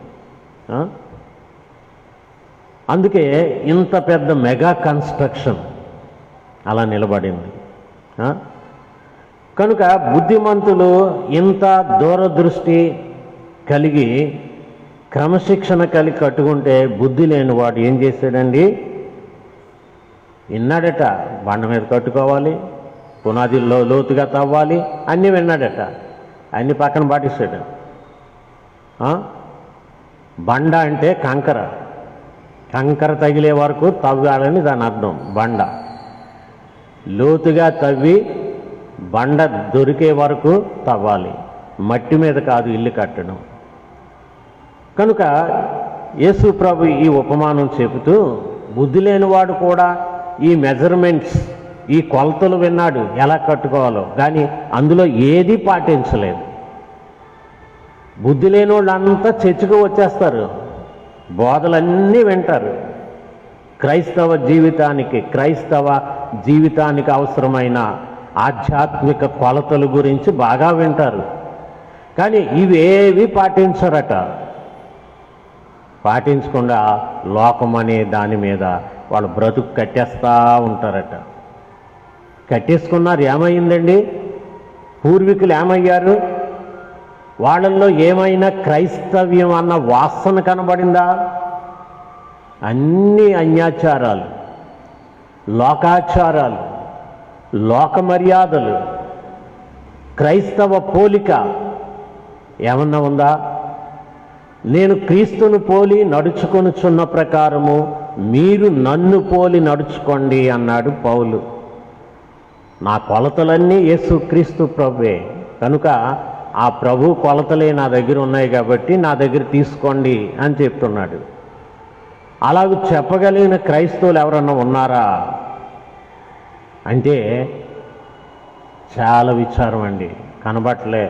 Speaker 1: అందుకే ఇంత పెద్ద మెగా కన్స్ట్రక్షన్ అలా నిలబడింది. కనుక బుద్ధిమంతులు ఇంత దూరదృష్టి కలిగి క్రమశిక్షణ కలిగి కట్టుకుంటే, బుద్ధి లేని వాడు ఏం చేశాడండి? విన్నాడట, బండ మీద కట్టుకోవాలి, పునాదిల్లో లోతుగా తవ్వాలి, అన్నీ విన్నాడట, అన్నీ పక్కన పాటిస్తాడు. బండ అంటే కంకర, కంకర తగిలే వరకు తవ్వాలని దాని అర్థం. బండ లోతుగా తవ్వి బండ దొరికే వరకు తవ్వాలి, మట్టి మీద కాదు ఇల్లు కట్టడం. కనుక యేసు ప్రభు ఈ ఉపమానం చెబుతూ, బుద్ధి లేనివాడు కూడా ఈ మెజర్మెంట్స్, ఈ కొలతలు విన్నాడు ఎలా కట్టుకోవాలో, కానీ అందులో ఏది పాటించలేదు. బుద్ధి లేని వాళ్ళు అంతా చర్చకు వచ్చేస్తారు, బోధలన్నీ వింటారు. క్రైస్తవ జీవితానికి అవసరమైన ఆధ్యాత్మిక కొలతల గురించి బాగా వింటారు, కానీ ఇవేవి పాటించరట. పాటించకుండా లోకం అనే దాని మీద వాళ్ళు బ్రతుకు కట్టేస్తూ ఉంటారట. కట్టేసుకున్నారు. ఏమైందండి? పూర్వీకులు ఏమయ్యారు? వాళ్ళల్లో ఏమైనా క్రైస్తవ్యం అన్న వాసన కనబడిందా? అన్ని అన్యాచారాలు, లోకాచారాలు, లోక మర్యాదలు, క్రైస్తవ పోలిక ఏమన్నా ఉందా? నేను క్రీస్తును పోలి నడుచుకొనుచున్న ప్రకారము మీరు నన్ను పోలి నడుచుకోండి అన్నాడు పౌలు. నా కొలతలన్నీ యేసు క్రీస్తు ప్రభువే, కనుక ఆ ప్రభు కొలతలే నా దగ్గర ఉన్నాయి కాబట్టి నా దగ్గర తీసుకోండి అని చెప్తున్నాడు. అలాగ చెప్పగలిగిన క్రైస్తవులు ఎవరన్నా ఉన్నారా అంటే చాలా విచారం అండి. కనబట్టలే,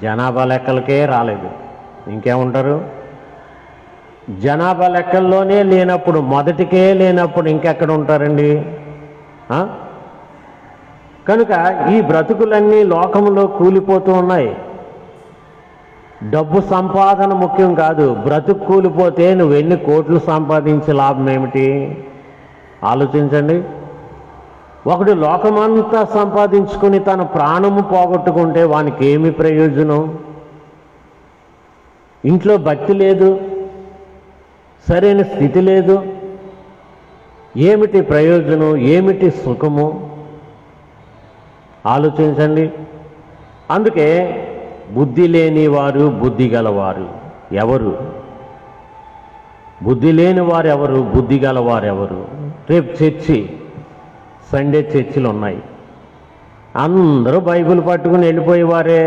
Speaker 1: జనాభా లెక్కలకే రాలేదు, ఇంకేముంటారు? జనాభా లెక్కల్లోనే లేనప్పుడు, మొదటికే లేనప్పుడు ఇంకెక్కడ ఉంటారండి? కనుక ఈ బ్రతుకులన్నీ లోకంలో కూలిపోతూ ఉన్నాయి. డబ్బు సంపాదన ముఖ్యం కాదు, బ్రతుకు కూలిపోతే నువ్వు ఎన్ని కోట్లు సంపాదించే లాభం ఏమిటి? ఆలోచించండి. ఒకడు లోకమంతా సంపాదించుకుని తన ప్రాణము పోగొట్టుకుంటే వానికి ఏమి ప్రయోజనం? ఇంట్లో భక్తి లేదు, సరైన స్థితి లేదు, ఏమిటి ప్రయోజనం? ఏమిటి సుఖము? ఆలోచించండి. అందుకే బుద్ధి లేని వారు, బుద్ధి గలవారు ఎవరు? బుద్ధి లేని వారు ఎవరు? బుద్ధి గలవారు ఎవరు? రేపు సండే చర్చిలు ఉన్నాయి, అందరూ బైబిల్ పట్టుకుని వెళ్ళిపోయేవారే,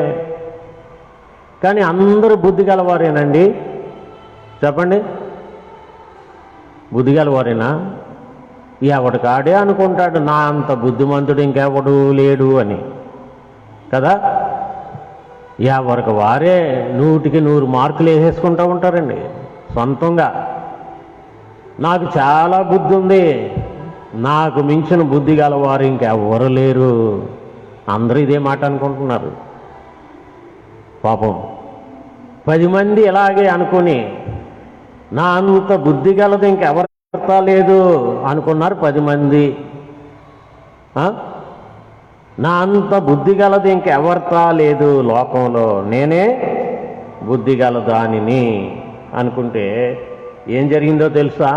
Speaker 1: కానీ అందరూ బుద్ధి గలవారేనండి? చెప్పండి, బుద్ధి గలవారేనా? ఎవడు కాడే అనుకుంటాడు నా అంత బుద్ధిమంతుడు ఇంకెవడు లేడు అని కదా. ఎవరికి వారే 100కి 100 మార్కులు వేసేసుకుంటూ ఉంటారండి సొంతంగా. నాకు చాలా బుద్ధి ఉంది, నాకు మించిన బుద్ధి గలవారు ఇంకెవరు లేరు, అందరూ ఇదే మాట అనుకుంటున్నారు. పాపం 10 మంది ఇలాగే అనుకుని నా అంత బుద్ధి గలది ఇంకెవరు లేదు అనుకున్నారు 10 మంది. నా అంత బుద్ధి గలది ఇంకెవరితా లేదు లోకంలో, నేనే బుద్ధి గలదానిని అనుకుంటే ఏం జరిగిందో తెలుసా?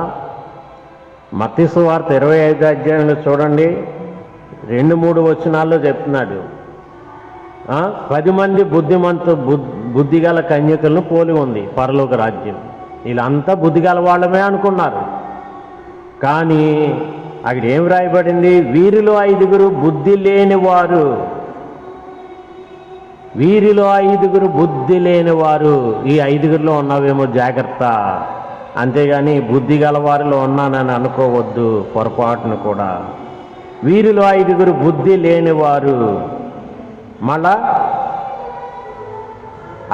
Speaker 1: మత్తయి సువార్త 25వ అధ్యాయంలో చూడండి, 2-3 వచనాల్లో చెప్తున్నాడు. 10 మంది బుద్ధిగల కన్యకలను పోలి ఉంది పరలోక రాజ్యం. వీళ్ళంతా బుద్ధిగల వాళ్ళమే అనుకున్నారు, కానీ అక్కడ ఏం రాయబడింది? వీరిలో 5 బుద్ధి లేనివారు, వీరిలో 5 బుద్ధి లేనివారు. ఈ 5లో ఉన్నావేమో జాగ్రత్త అంతేగాని బుద్ధి గలవారిలో ఉన్నానని అనుకోవద్దు పొరపాటును కూడా. వీరిలో 5 బుద్ధి లేనివారు, మళ్ళా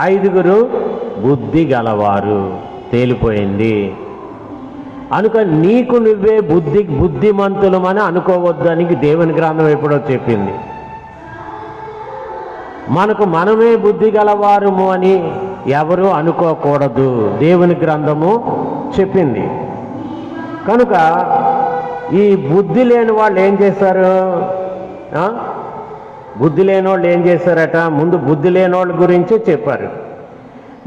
Speaker 1: 5 బుద్ధి గలవారు. తేలిపోయింది. అనుక నీకు నువ్వే బుద్ధిమంతులమని అనుకోవద్దని దేవుని గ్రంథం ఎప్పుడో చెప్పింది. మనకు మనమే బుద్ధి గలవారము అని ఎవరు అనుకోకూడదు, దేవుని గ్రంథము చెప్పింది. కనుక ఈ బుద్ధి లేని వాళ్ళు ఏం చేశారు? బుద్ధి లేని వాళ్ళు ఏం చేశారట? ముందు బుద్ధి లేని వాళ్ళ గురించే చెప్పారు.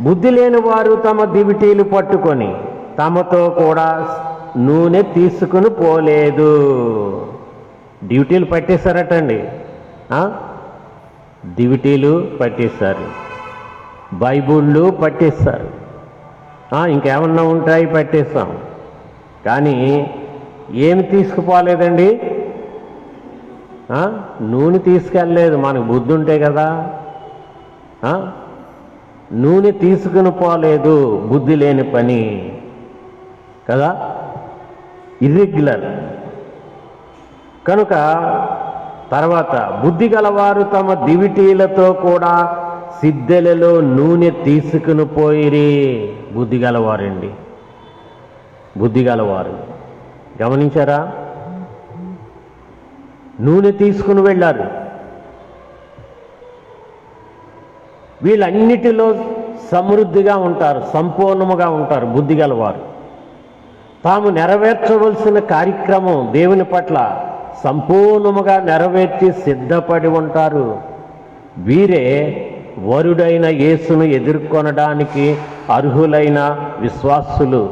Speaker 1: బుద్ధి లేని వారు తమ దివిటీలు పట్టుకొని తమతో కూడా నూనె తీసుకుని పోలేదు. డ్యూటీలు పట్టేశారటండి. దివిటీలు పట్టేశారు, బైబుళ్ళు పట్టేశారు, ఇంకేమన్నా ఉంటాయి పట్టేస్తాం. కానీ ఏమి తీసుకుపోలేదండి? నూనె తీసుకెళ్ళలేదు. మనకు బుద్ధి ఉంటే కదా. నూనె తీసుకుని పోలేదు. బుద్ధి లేని పని కదా, ఇర్రెగ్యులర్. కనుక తర్వాత బుద్ధి గలవారు తమ దివిటీలతో కూడా సిద్ధెలలో నూనె తీసుకుని పోయిరి. బుద్ధి గలవారండి, బుద్ధి గలవారు. గమనించారా? నూనె తీసుకుని వెళ్ళారు. వీళ్ళన్నిటిలో సమృద్ధిగా ఉంటారు, సంపూర్ణముగా ఉంటారు బుద్ధి గలవారు. తాము నెరవేర్చవలసిన కార్యక్రమం దేవుని పట్ల సంపూర్ణముగా నెరవేర్చి సిద్ధపడి ఉంటారు. వీరే వరుడైన యేసును ఎదుర్కొనడానికి అర్హులైన విశ్వాసులు.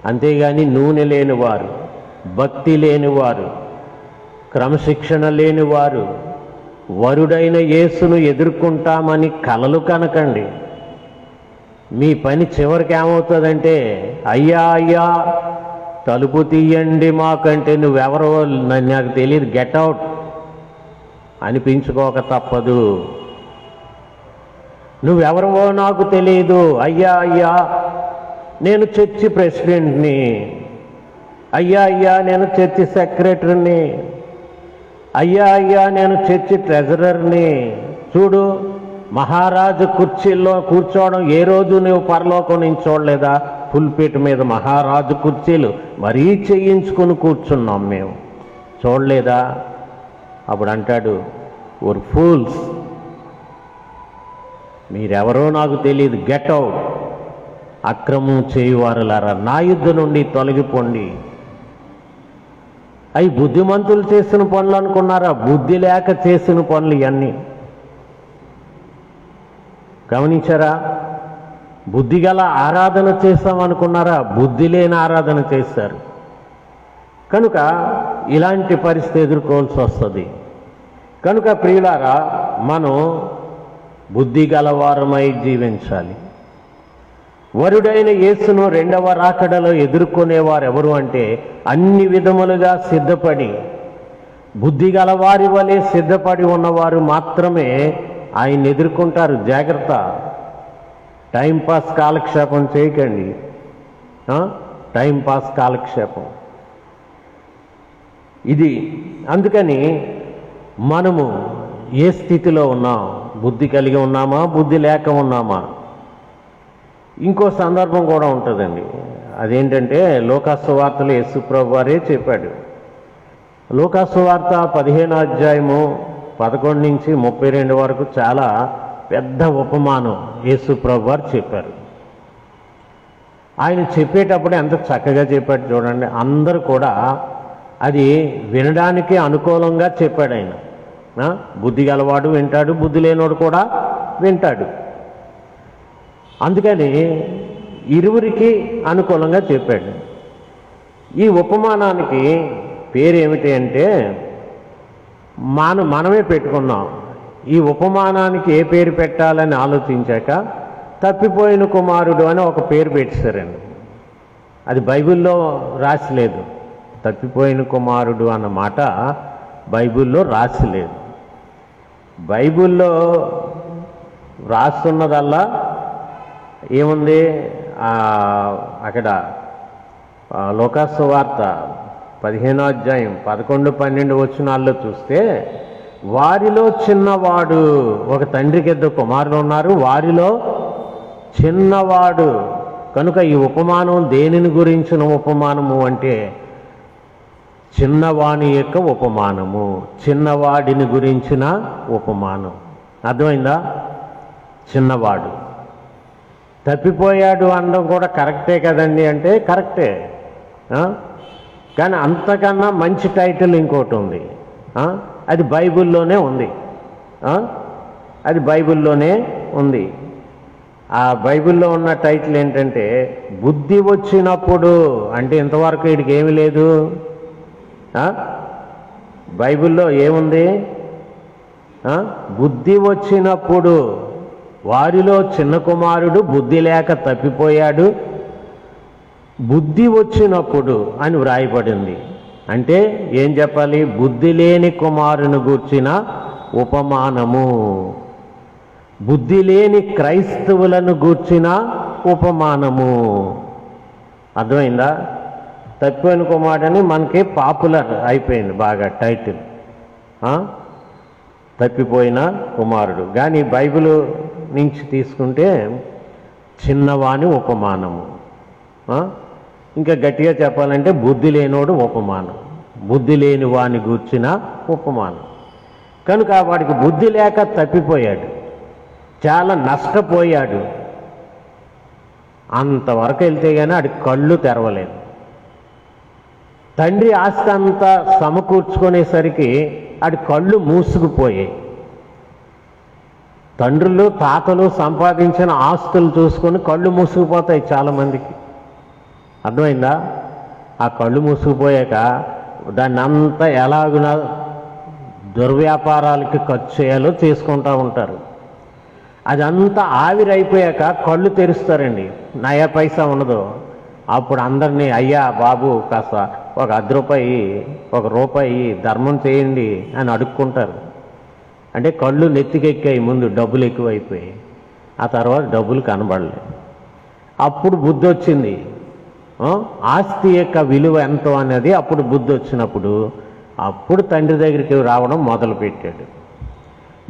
Speaker 1: అంతేగాని నూనె లేనివారు, భక్తి లేనివారు, క్రమశిక్షణ లేనివారు వరుడైన యేసును ఎదుర్కొంటామని కలలు కనకండి. మీ పని చివరికి ఏమవుతుందంటే, అయ్యా అయ్యా తలుపు తీయండి మాకంటే నువ్వెవరో నాకు తెలియదు, గెట్ అవుట్ అనిపించుకోక తప్పదు. నువ్వెవరవో నాకు తెలియదు, అయ్యా అయ్యా నేను చర్చి ప్రెసిడెంట్ని, అయ్యా అయ్యా నేను చర్చి సెక్రటరీని, అయ్యా అయ్యా నేను చర్చి ట్రెజరర్ని. చూడు, మహారాజు కుర్చీల్లో కూర్చోవడం ఏ రోజు నువ్వు పరలోకం నుంచి చూడలేదా? పుల్పీట్ మీద మహారాజు కుర్చీలు మరీ చేయించుకుని కూర్చున్నాం మేము, చూడలేదా? అప్పుడు అంటాడు, ఓర్ ఫూల్స్, మీరెవరో నాకు తెలియదు, గెట్ అవుట్, అక్రమం చేయువారులారా నా యుద్ధ నుండి తొలగిపోండి. అవి బుద్ధిమంతులు చేసిన పనులు అనుకున్నారా? బుద్ధి లేక చేసిన పనులు ఇవన్నీ. గమనించారా? బుద్ధి గల ఆరాధన చేస్తామనుకున్నారా? బుద్ధి లేని ఆరాధన చేశారు. కనుక ఇలాంటి పరిస్థితి ఎదుర్కోవాల్సి వస్తుంది. కనుక ప్రియులారా, మనం బుద్ధి గలవారమై జీవించాలి. వరుడైన యేసును రెండవ రాకడలో ఎదుర్కొనేవారు ఎవరు అంటే, అన్ని విధములుగా సిద్ధపడి బుద్ధి గలవారి వలె సిద్ధపడి ఉన్నవారు మాత్రమే ఆయన ఎదుర్కొంటారు. జాగ్రత్త, టైంపాస్ కాలక్షేపం చేయకండి. టైంపాస్ కాలక్షేపం ఇది. అందుకని మనము ఏ స్థితిలో ఉన్నాం? బుద్ధి కలిగి ఉన్నామా, బుద్ధి లేక ఉన్నామా? ఇంకో సందర్భం కూడా ఉంటుందండి. అదేంటంటే, లోకాసు వార్తలు యేసుప్రభు వారే చెప్పాడు. లోకాసు వార్త 15వ అధ్యాయము 11 నుంచి 32 వరకు చాలా పెద్ద ఉపమానం యేసుప్రభు వారు చెప్పారు. ఆయన చెప్పేటప్పుడు ఎంత చక్కగా చెప్పాడు చూడండి. అందరూ కూడా అది వినడానికి అనుకూలంగా చెప్పాడు ఆయన. బుద్ధి గలవాడు వింటాడు, బుద్ధి లేనివాడు కూడా వింటాడు. అందుకని ఇరువురికి అనుకూలంగా చెప్పాడు. ఈ ఉపమానానికి పేరు ఏమిటి అంటే, మనమే పెట్టుకున్నాం. ఈ ఉపమానానికి ఏ పేరు పెట్టాలని ఆలోచించాక తప్పిపోయిన కుమారుడు అని ఒక పేరు పెట్టారండి. అది బైబిల్లో రాసిలేదు. తప్పిపోయిన కుమారుడు అన్న మాట బైబిల్లో రాసిలేదు. బైబిల్లో రాస్తున్నదల్లా ఏముంది? అక్కడ లోకాసు వార్త 15వ అధ్యాయం 11-12 వచనాల్లో చూస్తే, వారిలో చిన్నవాడు, ఒక తండ్రికి 2 కుమారులు ఉన్నారు, వారిలో చిన్నవాడు. కనుక ఈ ఉపమానం దేనిని గురించిన ఉపమానము అంటే చిన్నవాని యొక్క ఉపమానము, చిన్నవాడిని గురించిన ఉపమానం. అర్థమైందా? చిన్నవాడు తప్పిపోయాడు అనడం కూడా కరెక్టే కదండి అంటే కరెక్టే. కానీ అంతకన్నా మంచి టైటిల్ ఇంకోటి ఉంది. అది బైబిల్లోనే ఉంది. అది బైబిల్లోనే ఉంది. ఆ బైబిల్లో ఉన్న టైటిల్ ఏంటంటే బుద్ధి వచ్చినప్పుడు. అంటే ఇంతవరకు వీడికి ఏమీ లేదు. బైబిల్లో ఏముంది? బుద్ధి వచ్చినప్పుడు వారిలో చిన్న కుమారుడు బుద్ధి లేక తప్పిపోయాడు, బుద్ధి వచ్చినప్పుడు అని వ్రాయబడింది. అంటే ఏం చెప్పాలి? బుద్ధి లేని కుమారుని గూర్చిన ఉపమానము, బుద్ధి లేని క్రైస్తవులను గూర్చిన ఉపమానము. అర్థమైందా? తప్పిపోయిన కుమారుడని మనకి పాపులర్ అయిపోయింది బాగా టైటిల్, తప్పిపోయిన కుమారుడు. కానీ బైబిల్ నుంచి తీసుకుంటే చిన్నవాని ఉపమానము. ఇంకా గట్టిగా చెప్పాలంటే బుద్ధి లేనోడు ఉపమానం, బుద్ధి లేని వాని గూర్చిన ఉపమానం. కనుక వాడికి బుద్ధి లేక తప్పిపోయాడు, చాలా నష్టపోయాడు. అంతవరకు వెళ్తే కానీ ఆడి కళ్ళు తెరవలేదు. తండ్రి ఆస్తి అంతా సమకూర్చుకునేసరికి ఆడి కళ్ళు మూసుకుపోయాయి. తండ్రులు తాతలు సంపాదించిన ఆస్తులు చూసుకొని కళ్ళు మూసుకుపోతాయి చాలామందికి. అర్థమైందా? ఆ కళ్ళు మూసుకుపోయాక దాన్ని అంతా ఎలాగునా దుర్వ్యాపారాలకి ఖర్చు చేయాలో చేసుకుంటూ ఉంటారు. అదంతా ఆవిరైపోయాక కళ్ళు తెరుస్తారండి, నయా పైసా ఉండదు. అప్పుడు అందరినీ అయ్యా బాబు కాస్త ఒక 10 రూపాయి, 1 రూపాయి ధర్మం చేయండి అని అడుక్కుంటారు. అంటే కళ్ళు నెత్తికెక్కాయి, ముందు డబ్బులు ఎక్కువైపోయాయి, ఆ తర్వాత డబ్బులు కనబడలేదు. అప్పుడు బుద్ధి వచ్చింది. ఆస్తి యొక్క విలువ ఎంతో అనేది అప్పుడు బుద్ధి వచ్చినప్పుడు అప్పుడు తండ్రి దగ్గరికి రావడం మొదలుపెట్టాడు.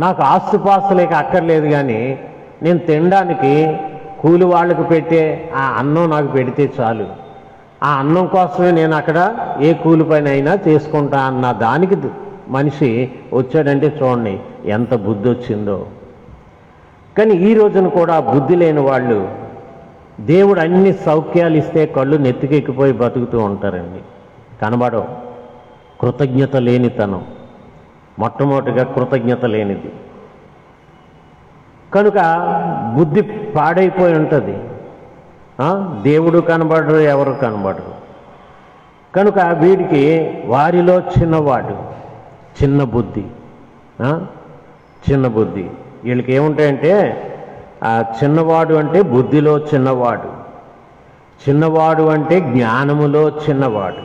Speaker 1: నాకు ఆస్తిపాస్తులేక అక్కర్లేదు, కానీ నేను తినడానికి కూలి వాళ్ళకు పెట్టే ఆ అన్నం నాకు పెడితే చాలు, ఆ అన్నం కోసమే నేను అక్కడ ఏ కూలి పని అయినా చేసుకుంటా అన్న దానికి మనిషి వచ్చాడంటే చూడండి ఎంత బుద్ధి వచ్చిందో. కానీ ఈ రోజున కూడా బుద్ధి లేని వాళ్ళు దేవుడు అన్ని సౌఖ్యాలు ఇస్తే కళ్ళు నెత్తికెక్కిపోయి బతుకుతూ ఉంటారండి, కనబడవు. కృతజ్ఞత లేనితనం, మొట్టమొదటిగా కృతజ్ఞత లేనిది. కనుక బుద్ధి పాడైపోయి ఉంటుంది. దేవుడు కనబడరు, ఎవరు కనబడరు. కనుక వీడికి వారిలో చిన్నవాడు, చిన్న బుద్ధి, చిన్న బుద్ధి. వీళ్ళకి ఏముంటాయంటే ఆ చిన్నవాడు అంటే బుద్ధిలో చిన్నవాడు, చిన్నవాడు అంటే జ్ఞానములో చిన్నవాడు,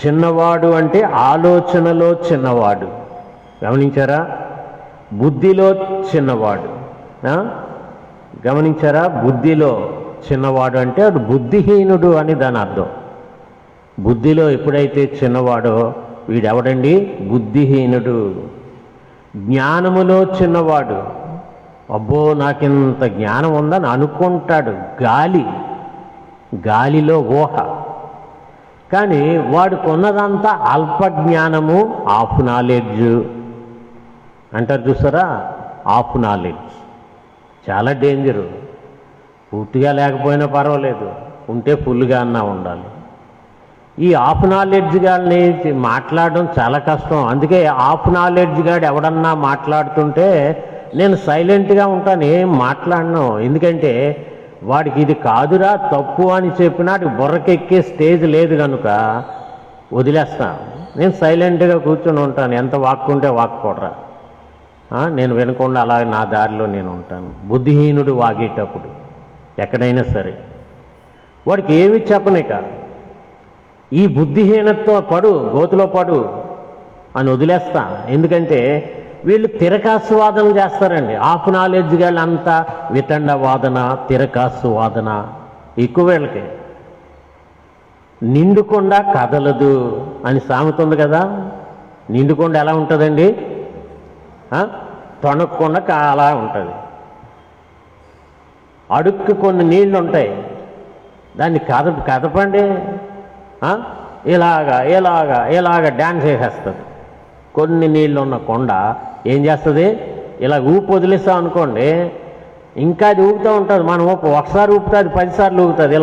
Speaker 1: చిన్నవాడు అంటే ఆలోచనలో చిన్నవాడు. గమనించారా? బుద్ధిలో చిన్నవాడు. గమనించారా? బుద్ధిలో చిన్నవాడు అంటే అది బుద్ధిహీనుడు అని దాని అర్థం. బుద్ధిలో ఎప్పుడైతే చిన్నవాడో వీడెవడండి? బుద్ధిహీనుడు. జ్ఞానములో చిన్నవాడు, అబ్బో నాకింత జ్ఞానం ఉందని అనుకుంటాడు, గాలిలో ఊహ. కానీ వాడికి ఉన్నదంతా అల్ప జ్ఞానము, హాఫ్ నాలెడ్జ్ అంటారు చూసారా? హాఫ్ నాలెడ్జ్ చాలా డేంజరు. పూర్తిగా లేకపోయినా పర్వాలేదు, ఉంటే ఫుల్గా అన్నా ఉండాలి. ఈ హాఫ్ నాలెడ్జ్ గాడిని మాట్లాడడం చాలా కష్టం. అందుకే హాఫ్ నాలెడ్జ్ గాడు ఎవడన్నా మాట్లాడుతుంటే నేను సైలెంట్గా ఉంటాను, ఏం మాట్లాడను. ఎందుకంటే వాడికి ఇది కాదురా తప్పు అని చెప్పినాడు బుర్రకెక్కే స్టేజ్ లేదు కనుక వదిలేస్తాను. నేను సైలెంట్గా కూర్చొని ఉంటాను, ఎంత వాక్కుంటే వాక్కోడరా, నేను వినకుండా అలా నా దారిలో నేను ఉంటాను. బుద్ధిహీనుడు వాగేటప్పుడు ఎక్కడైనా సరే వాడికి ఏమి చెప్పనిక ఈ బుద్ధిహీనతతో గోతులో పడు అని వదిలేస్తా. ఎందుకంటే వీళ్ళు తిరకాసు వాదన చేస్తారండి. హాఫ్ నాలెడ్జ్ గాళ్ళు అంతా వితండ వాదన, తిరకాసు వాదన, ఎక్కువ వీళ్ళకి. నిండుకుండా కదలదు అని సామెత ఉంది కదా. నిండుకుండా ఎలా ఉంటుందండి? తొణక్కుండా అలా ఉంటుంది. అడుక్కు కొన్ని నీళ్లు ఉంటాయి, దాన్ని కదపండి, ఇలాగా డ్యాన్స్ వేసేస్తుంది. కొన్ని నీళ్ళు ఉన్న కొండ ఏం చేస్తుంది? ఇలా ఊపి వదిలేస్తాం అనుకోండి, ఇంకా అది ఊపుతూ ఉంటుంది. మనం ఒకసారి ఊపుతుంది, 10 సార్లు ఊపుతుంది.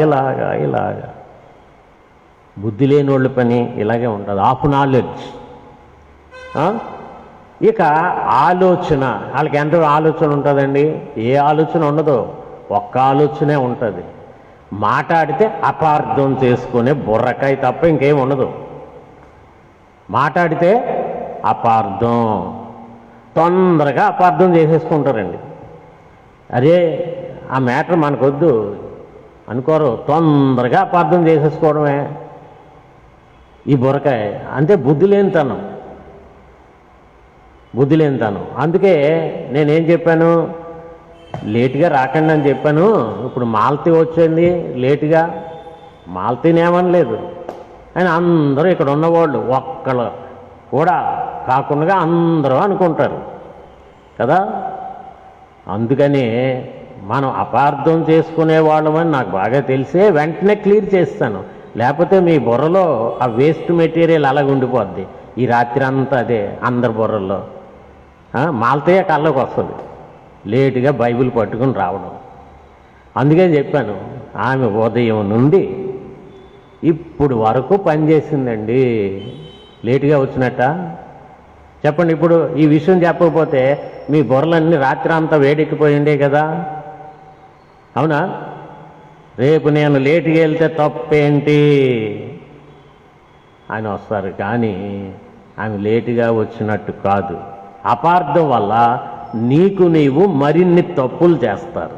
Speaker 1: ఇలాగా బుద్ధి లేని వాళ్ళ పని ఇలాగే ఉంటుంది. Of knowledge. ఇక ఆలోచన, వాళ్ళకి ఎంత ఆలోచన ఉంటుందండి? ఏ ఆలోచన ఉండదు, ఒక్క ఆలోచనే ఉంటుంది. మాట్లాడితే అపార్థం చేసుకునే బుర్రకాయ తప్ప ఇంకేం ఉండదు. మాట్లాడితే అపార్థం, తొందరగా అపార్థం చేసేసుకుంటారండి. అదే ఆ మ్యాటర్ మనకొద్దు అనుకోరు, తొందరగా అపార్థం చేసేసుకోవడమే ఈ బుర్రకాయ. అంతే బుద్ధి లేనితనం. అందుకే నేనేం చెప్పాను? లేటుగా రాకండి అని చెప్పాను. ఇప్పుడు మాలతీ వచ్చింది లేటుగా, మాలతీనేమనలేదు. అని అందరూ ఇక్కడ ఉన్నవాళ్ళు ఒక్కళ్ళు కూడా కాకుండా అందరూ అనుకుంటారు కదా. అందుకని మనం అపార్థం చేసుకునేవాళ్ళమని నాకు బాగా తెలిసే వెంటనే క్లియర్ చేస్తాను. లేకపోతే మీ బుర్రలో ఆ వేస్ట్ మెటీరియల్ అలాగ ఉండిపోద్ది ఈ రాత్రి అంతా. అదే అందరి బుర్రల్లో మాలతీయ కళ్ళకు వస్తుంది లేటుగా బైబిల్ పట్టుకుని రావడం. అందుకని చెప్పాను, ఆమె ఉదయం నుండి ఇప్పుడు వరకు పనిచేసిందండి. లేటుగా వచ్చినట్ట చెప్పండి. ఇప్పుడు ఈ విషయం చెప్పకపోతే మీ బుర్రలన్నీ రాత్రి అంతా వేడెక్కిపోయిండే కదా, అవునా? రేపు నేను లేటుగా వెళ్తే తప్పేంటి అని వస్తారు. కానీ ఆమె లేటుగా వచ్చినట్టు కాదు. అపార్థం వల్ల నీవు మరిన్ని తప్పులు చేస్తారు.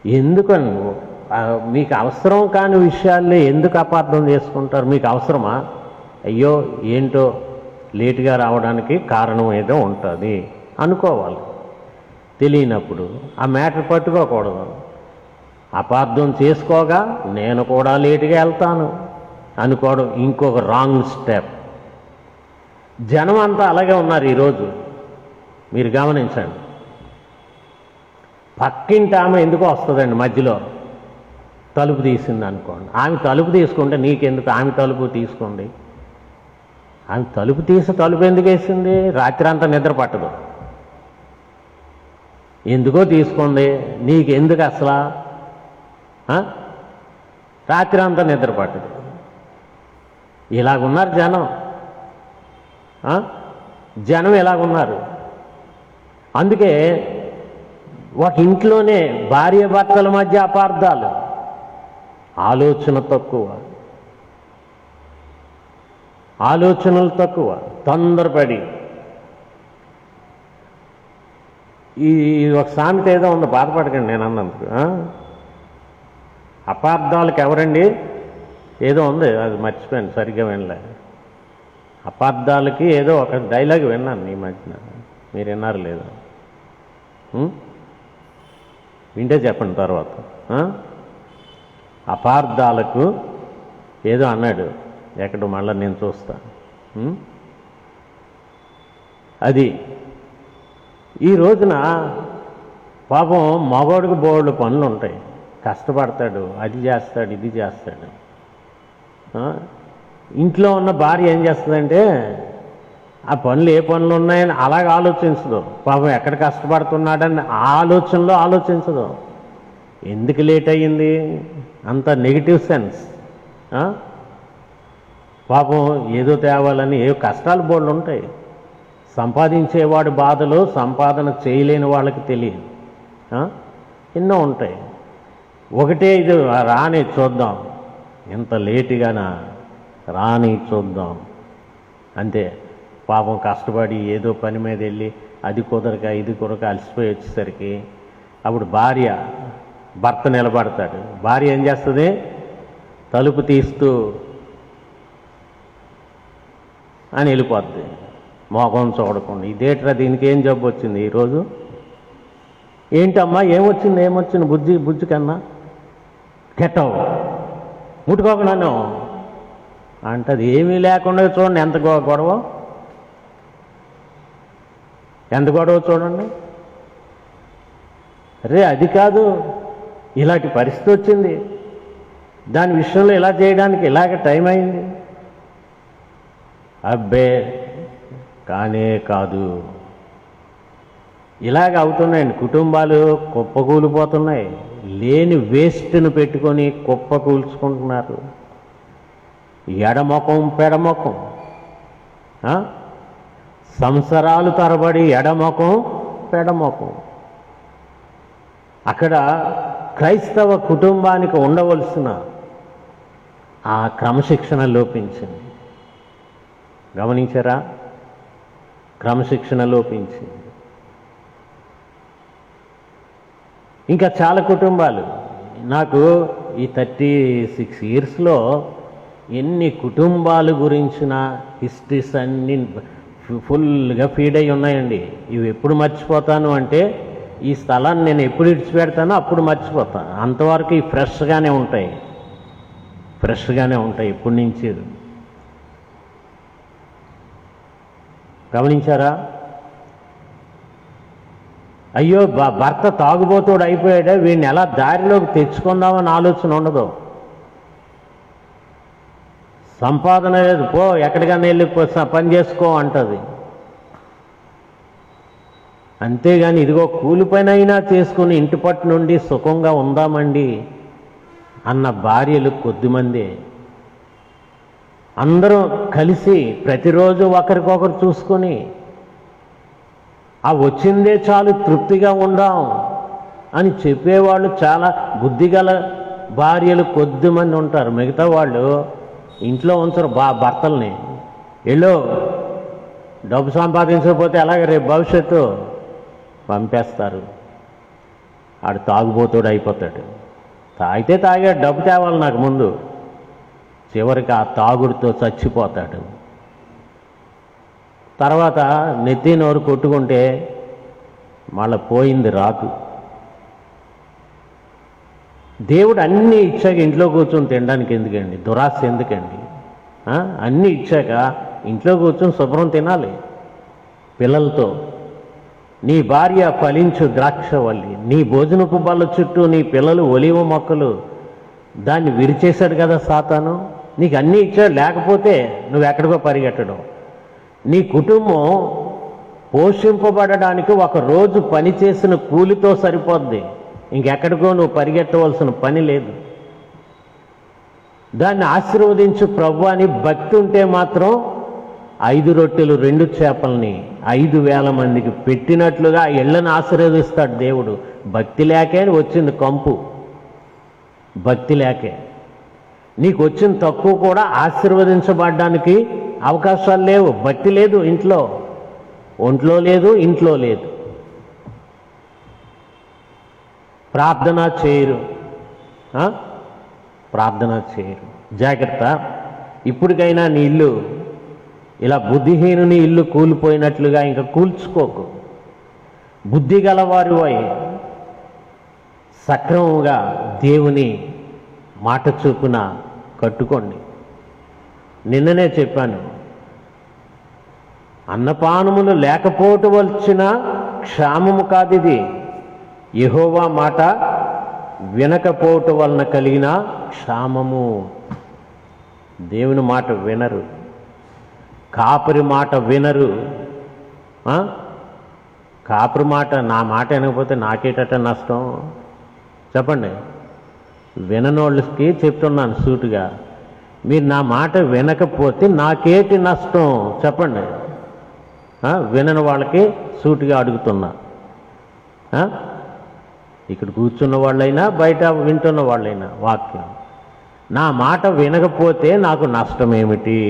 Speaker 1: ఎందుకని? మీకు అవసరం కాని విషయాల్లో ఎందుకు అపార్థం చేసుకుంటారు? మీకు అవసరమా? అయ్యో ఏంటో లేటుగా రావడానికి కారణం ఏదో ఉంటుంది అనుకోవాలి. తెలియనప్పుడు ఆ మ్యాటర్ పట్టుకోకూడదు. అపార్థం చేసుకోగా నేను కూడా లేటుగా వెళ్తాను అనుకోవడం ఇంకొక రాంగ్ స్టెప్. జనం అంతా అలాగే ఉన్నారు ఈరోజు. మీరు గమనించండి. పక్కింటి ఆమె ఎందుకో వస్తుందండి మధ్యలో, తలుపు తీసింది అనుకోండి. ఆమె తలుపు తీసుకుంటే నీకెందుకు? ఆమె తలుపు తీసుకోండి. ఆమె తలుపు ఎందుకు వేసింది? రాత్రి అంతా నిద్ర పట్టదు, ఎందుకో తీసుకుంది. నీకెందుకు అసలు? రాత్రి అంతా నిద్ర పట్టదు. ఇలాగున్నారు జనం ఇలాగున్నారు. అందుకే ఒక ఇంట్లోనే భార్య భర్తల మధ్య అపార్థాలు, ఆలోచనలు తక్కువ, తొందరపడి. ఈ ఒక సామెత ఏదో ఉంది, బాధపడకండి నేను అన్నందుకు. అపార్థాలకు ఎవరండి? ఏదో ఉంది, అది మర్చిపోయాను, సరిగ్గా వినలే. అపార్థాలకి ఏదో ఒక డైలాగ్ విన్నాను ఈ మధ్యన. మీరు విన్నారు లేదా? వింటే చెప్పండి తర్వాత. అపార్థాలకు ఏదో అన్నాడు, ఎక్కడ మళ్ళీ నేను చూస్తా. అది ఈ రోజున పాపం మగవాడికి బోల్డ్ పనులు ఉంటాయి, కష్టపడతాడు, అది చేస్తాడు, ఇది చేస్తాడు. ఇంట్లో ఉన్న భార్య ఏం చేస్తుందంటే ఆ పనులు ఏ పనులు ఉన్నాయని అలాగ ఆలోచించదు. పాపం ఎక్కడ కష్టపడుతున్నాడని ఆలోచనలో ఆలోచించదు. ఎందుకు లేట్ అయ్యింది? అంత నెగిటివ్ సెన్స్. పాపం ఏదో తేవాలని ఏ కష్టాలు బోళ్ళు ఉంటాయి. సంపాదించేవాడు బాధలు సంపాదన చేయలేని వాళ్ళకి తెలియదు. ఎన్నో ఉంటాయి. ఒకటే ఇది రాని చూద్దాం, ఎంత లేటుగానా రాని చూద్దాం అంతే. పాపం కష్టపడి ఏదో పని మీద వెళ్ళి అది కుదరక ఇది కుదరక అలసిపోయి వచ్చేసరికి అప్పుడు భర్త నిలబడతాడు. భార్య ఏం చేస్తుంది? తలుపు తీస్తూ అని వెళ్ళిపోద్ది. మోకం చూడకుండా. ఇదేట్రా, దీనికి ఏం జబ్బు వచ్చింది ఈరోజు? ఏంటమ్మా ఏమొచ్చింది బుజ్జి కన్నా కెట్టవు ముట్టుకోకుండాను అంటే అది ఏమీ లేకుండా చూడండి ఎంత గొడవ చూడండి. అది కాదు, ఇలాంటి పరిస్థితి వచ్చింది, దాని విషయంలో ఇలా చేయడానికి ఇలాగ టైం అయింది. అబ్బే కానే కాదు, ఇలాగ అవుతున్నాయండి. కుటుంబాలు కుప్పకూలిపోతున్నాయి. లేని వేస్ట్ను పెట్టుకొని కుప్పకూల్చుకుంటున్నారు. ఎడమొఖం పెడమొఖం, సంవత్సరాలు తరబడి ఎడమొఖం పెడమొఖం. అక్కడ క్రైస్తవ కుటుంబానికి ఉండవలసిన ఆ క్రమశిక్షణ లోపించింది. గమనించారా? క్రమశిక్షణ లోపించింది. ఇంకా చాలా కుటుంబాలు, నాకు ఈ 36 ఇయర్స్లో ఎన్ని కుటుంబాల గురించిన హిస్టరీస్ అన్నీ ఫుల్గా ఫీడ్ అయి ఉన్నాయండి. ఇవి ఎప్పుడు మర్చిపోతాను అంటే, ఈ స్థలాన్ని నేను ఎప్పుడు ఇడిచిపెడతానో అప్పుడు మర్చిపోతాను. అంతవరకు ఈ ఫ్రెష్గానే ఉంటాయి ఎప్పటి నుంచి. గమనించారా? అయ్యో భర్త తాగుబోతుడు అయిపోయాడే, వీడిని ఎలా దారిలోకి తెచ్చుకుందామని ఆలోచన ఉండదు. సంపాదన లేదు, పో ఎక్కడికన్నా వెళ్ళి పని చేసుకో అంటది. అంతేగాని ఇదిగో కూలిపైనైనా చేసుకుని ఇంటి పట్టు నుండి సుఖంగా ఉందామండి అన్న భార్యలు కొద్దిమంది. అందరూ కలిసి ప్రతిరోజు ఒకరికొకరు చూసుకొని ఆ వచ్చిందే చాలు తృప్తిగా ఉందాం అని చెప్పేవాళ్ళు చాలా బుద్ధిగల భార్యలు కొద్దిమంది ఉంటారు. మిగతా వాళ్ళు ఇంట్లో ఉంచరు భర్తల్ని. ఎల్లో డబ్బు సంపాదించకపోతే అలాగే రేపు భవిష్యత్తు పంపేస్తారు. ఆడు తాగుబోతుడు అయిపోతాడు. తాగితే తాగాడు, డబ్బు తేవాలి నాకు ముందు, చివరికి ఆ తాగుడితో చచ్చిపోతాడు. తర్వాత నెత్తి నోరు కొట్టుకుంటే మళ్ళీ పోయింది రాదు. దేవుడు అన్నీ ఇచ్చాక ఇంట్లో కూర్చొని తినడానికి ఎందుకండి? దురాశ ఎందుకండి? అన్నీ ఇచ్చాక ఇంట్లో కూర్చొని శుభ్రం తినాలి పిల్లలతో. నీ భార్య ఫలించు ద్రాక్షవల్లి, నీ భోజనపు బల్ల చుట్టూ నీ పిల్లలు ఒలివ మొక్కలు. దాన్ని విరిచేశాడు కదా సాతాను. నీకు అన్నీ ఇచ్చాడు, లేకపోతే నువ్వు ఎక్కడికో పరిగెట్టడం. నీ కుటుంబం పోషింపబడడానికి ఒక రోజు పని చేసిన కూలితో సరిపోద్ది. ఇంకెక్కడికో నువ్వు పరిగెట్టవలసిన పని లేదు. దాన్ని ఆశీర్వదించు ప్రభు అని భక్తి ఉంటే మాత్రం 5 రొట్టెలు 2 చేపల్ని 5,000 మందికి పెట్టినట్లుగా ఇళ్ళని ఆశీర్వదిస్తాడు దేవుడు. భక్తి లేకే వచ్చింది కంపు. భక్తి లేకే నీకు వచ్చిన తక్కువ కూడా ఆశీర్వదించబడడానికి అవకాశాలు లేవు. భక్తి లేదు ఇంట్లో, ఒంట్లో లేదు, ఇంట్లో లేదు. ప్రార్థన చేయరు. జాగ్రత్త. ఇప్పటికైనా నీ ఇల్లు ఇలా బుద్ధిహీనుని ఇల్లు కూలిపోయినట్లుగా ఇంకా కూల్చుకోకు. బుద్ధి గలవారు అయి సక్రమంగా దేవుని మాట చూపున కట్టుకోండి. నిన్ననే చెప్పాను, అన్నపానములు లేకపోవటం వచ్చిన క్షామము కాదు ఇది. యెహోవా మాట వినకపోవటం వలన కలిగిన క్షామము. దేవుని మాట వినరు, కాపరి మాట వినరు. కాపరి మాట, నా మాట వినకపోతే నాకేటట నష్టం చెప్పండి. విననోళ్ళకి చెప్తున్నాను సూటిగా, మీరు నా మాట వినకపోతే నాకేటి నష్టం చెప్పండి. వినని వాళ్ళకి సూటిగా అడుగుతున్నా. ఇక్కడ కూర్చున్న వాళ్ళైనా బయట వింటున్న వాళ్ళైనా వాక్యం, నా మాట వినకపోతే నాకు నష్టం ఏమిటి?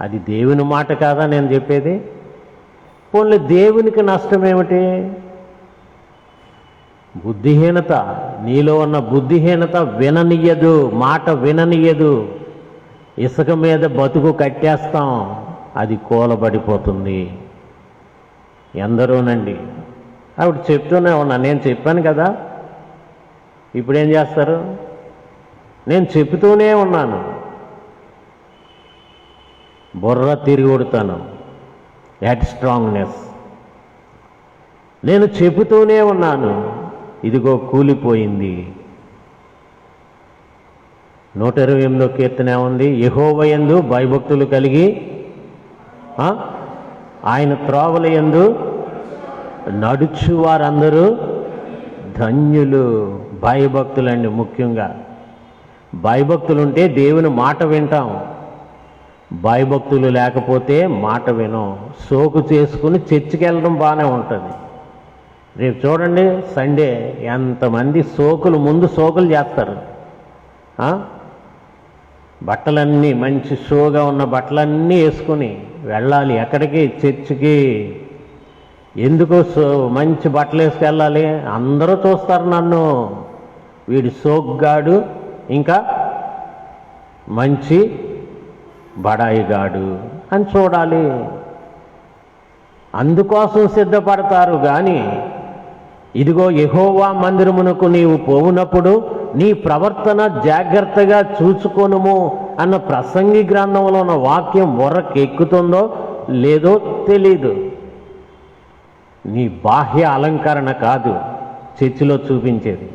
Speaker 1: అది దేవుని మాట కాదా నేను చెప్పేది? పోన్లే దేవునికి నష్టం ఏమిటి? బుద్ధిహీనత, నీలో ఉన్న బుద్ధిహీనత విననీయదు, మాట విననీయదు. ఇసుక మీద బతుకు కట్టేస్తాం అది కూలబడిపోతుంది. ఎందరోనండి ఆవిడ చెప్తూనే ఉన్నా, నేను చెప్పాను కదా, ఇప్పుడేం చేస్తారు? నేను చెబుతూనే ఉన్నాను, బుర్ర తిరిగి కొడతాను, హెడ్ స్ట్రాంగ్నెస్. నేను చెబుతూనే ఉన్నాను, ఇదిగో కూలిపోయింది. 128వ కీర్తన ఏముంది? యెహోవా యందు భయభక్తులు కలిగి ఆయన త్రోవల యందు నడుచు వారందరూ ధన్యులు. భయభక్తులండి. ముఖ్యంగా భయభక్తులు ఉంటే దేవుని మాట వింటాం, భయభక్తులు లేకపోతే మాట వినం. సోకు చేసుకుని చర్చికి వెళ్ళడం బాగానే ఉంటుంది. రేపు చూడండి సండే ఎంతమంది ముందు సోకులు చేస్తారు. బట్టలన్నీ మంచి షోగా ఉన్న బట్టలన్నీ వేసుకొని వెళ్ళాలి. ఎక్కడికి? చర్చికి. ఎందుకు మంచి బట్టలు వేసుకెళ్ళాలి? అందరూ చూస్తారు నన్ను, వీడి సోగ్గాడు, ఇంకా మంచి బడాయిగాడు అని చూడాలి. అందుకోసం సిద్ధపడతారు. కానీ ఇదిగో యెహోవా మందిరమునకు నీవు పోవునప్పుడు నీ ప్రవర్తన జాగ్రత్తగా చూచుకొనుము అన్న ప్రసంగి గ్రంథంలో ఉన్న వాక్యం బుర్రకెక్కుతుందో లేదో తెలీదు. నీ బాహ్య అలంకరణ కాదు చర్చిలో చూపించేది.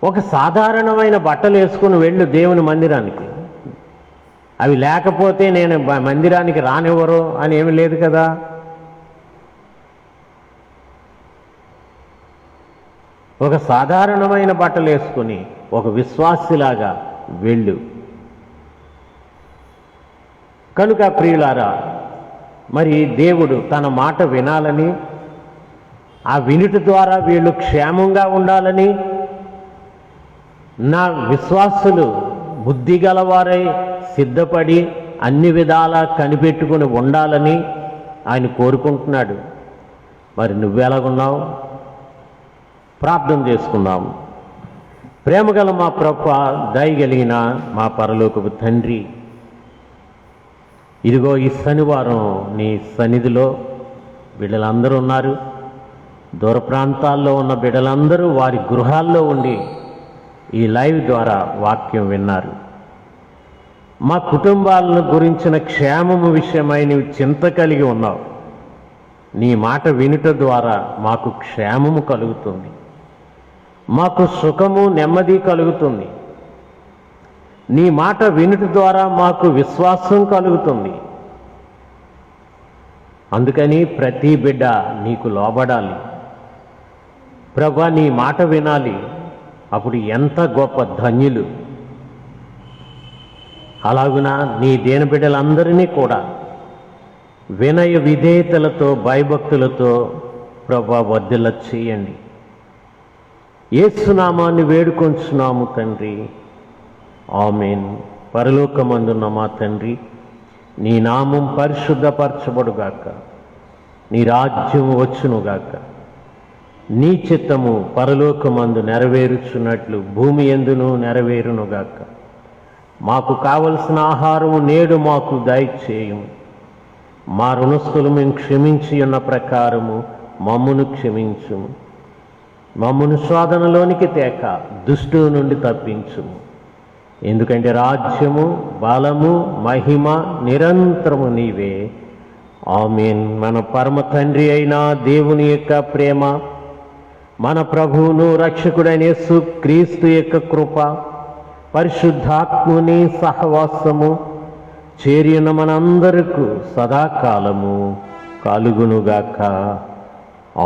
Speaker 1: ఒక సాధారణమైన బట్టలు వేసుకుని వెళ్ళు దేవుని మందిరానికి. అవి లేకపోతే నేను మందిరానికి రానివ్వరు అని ఏమి లేదు కదా. ఒక సాధారణమైన బట్టలు వేసుకుని ఒక విశ్వాసిలాగా వెళ్ళు. కనుక ప్రియులారా, మరి దేవుడు తన మాట వినాలని, ఆ వినుట ద్వారా వీళ్ళు క్షేమంగా ఉండాలని, నా విశ్వాసులు బుద్ధి గలవారై సిద్ధపడి అన్ని విధాలా కనిపెట్టుకుని ఉండాలని ఆయన కోరుకుంటున్నాడు. మరి నువ్వెలాగున్నావు? ప్రార్థన చేసుకుందాం. ప్రేమగల మా ప్రభువా, దయగలిగిన మా పరలోకపు తండ్రి, ఇదిగో ఈ శనివారం నీ సన్నిధిలో బిడ్డలందరూ ఉన్నారు. దూర ప్రాంతాల్లో ఉన్న బిడ్డలందరూ వారి గృహాల్లో ఉండి ఈ లైవ్ ద్వారా వాక్యం విన్నారు. మా కుటుంబాలను గురించిన క్షేమము విషయమై నీవు చింత కలిగి ఉన్నావు. నీ మాట వినుట ద్వారా మాకు క్షేమము కలుగుతుంది, మాకు సుఖము నెమ్మది కలుగుతుంది. నీ మాట వినుట ద్వారా మాకు విశ్వాసం కలుగుతుంది. అందుకని ప్రతి బిడ్డ నీకు లోబడాలి. ప్రభువా, నీ మాట వినాలి. అప్పుడు ఎంత గొప్ప ధన్యులు. అలాగున నీ దేని బిడ్డలందరినీ కూడా వినయ విధేయతలతో భయభక్తులతో ప్రభువా వర్ధిల్ల చేయండి. యేసు నామాన్ని వేడుకొంచున్నాము తండ్రి, ఆమేన్. పరలోకమందున్న మా తండ్రి, నీ నామం పరిశుద్ధపరచబడుగాక, నీ రాజ్యం వచ్చునుగాక, నీ చిత్తము పరలోకమందు నెరవేరుచున్నట్లు భూమి యందును నెరవేరునుగాక. మాకు కావలసిన ఆహారము నేడు మాకు దయచేయము. మా రుణస్థులు మేము క్షమించి ఉన్న ప్రకారము మమ్మును క్షమించుము. మమ్మును శోధనలోనికి తేక దుష్టుని నుండి తప్పించుము. ఎందుకంటే రాజ్యము, బలము, మహిమ నిరంతరము నీవే. ఆమేన్. మన పరమ తండ్రి అయిన దేవుని యొక్క ప్రేమ, మన ప్రభువును రక్షకుడైన యేసు క్రీస్తు యొక్క కృప, పరిశుద్ధాత్ముని సహవాసము చేరిన మనందరకు సదాకాలము కలుగునుగాక.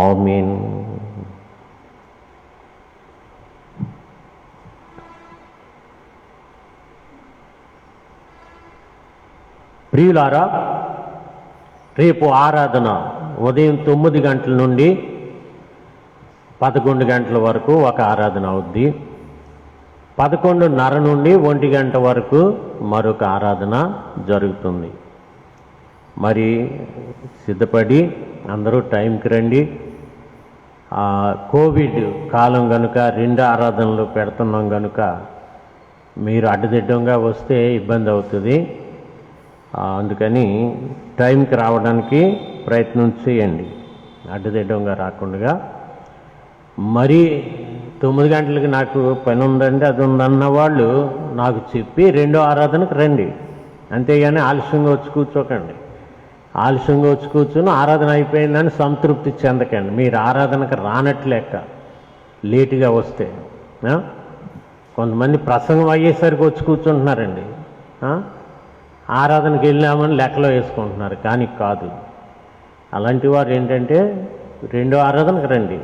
Speaker 1: ఆమేన్. ప్రియులారా, రేపు ఆరాధన ఉదయం 9 గంటల నుండి 11 గంటల వరకు ఒక ఆరాధన అవుద్ది. 11:30 నుండి 1 గంట వరకు మరొక ఆరాధన జరుగుతుంది. మరి సిద్ధపడి అందరూ టైంకి రండి. కోవిడ్ కాలం కనుక 2 ఆరాధనలు పెడుతున్నాం కనుక మీరు అడ్డదిడ్డంగా వస్తే ఇబ్బంది అవుతుంది. అందుకని టైంకి రావడానికి ప్రయత్నం చేయండి, అడ్డుదిడ్డంగా రాకుండా. మరీ 9 గంటలకి నాకు పని ఉందండి అది ఉందన్న వాళ్ళు నాకు చెప్పి రెండో ఆరాధనకు రండి, అంతేగాని ఆలస్యంగా వచ్చి కూర్చోకండి. ఆలస్యంగా వచ్చి కూర్చొని ఆరాధన అయిపోయిందని సంతృప్తి చెందకండి. మీరు ఆరాధనకు రానట్లేక లేటుగా వస్తే. కొంతమంది ప్రసంగం అయ్యేసరికి వచ్చి కూర్చుంటున్నారండి, ఆరాధనకి వెళ్ళామని లెక్కలో వేసుకుంటున్నారు, కానీ కాదు. అలాంటి వారు ఏంటంటే రెండో ఆరాధనకు రండి,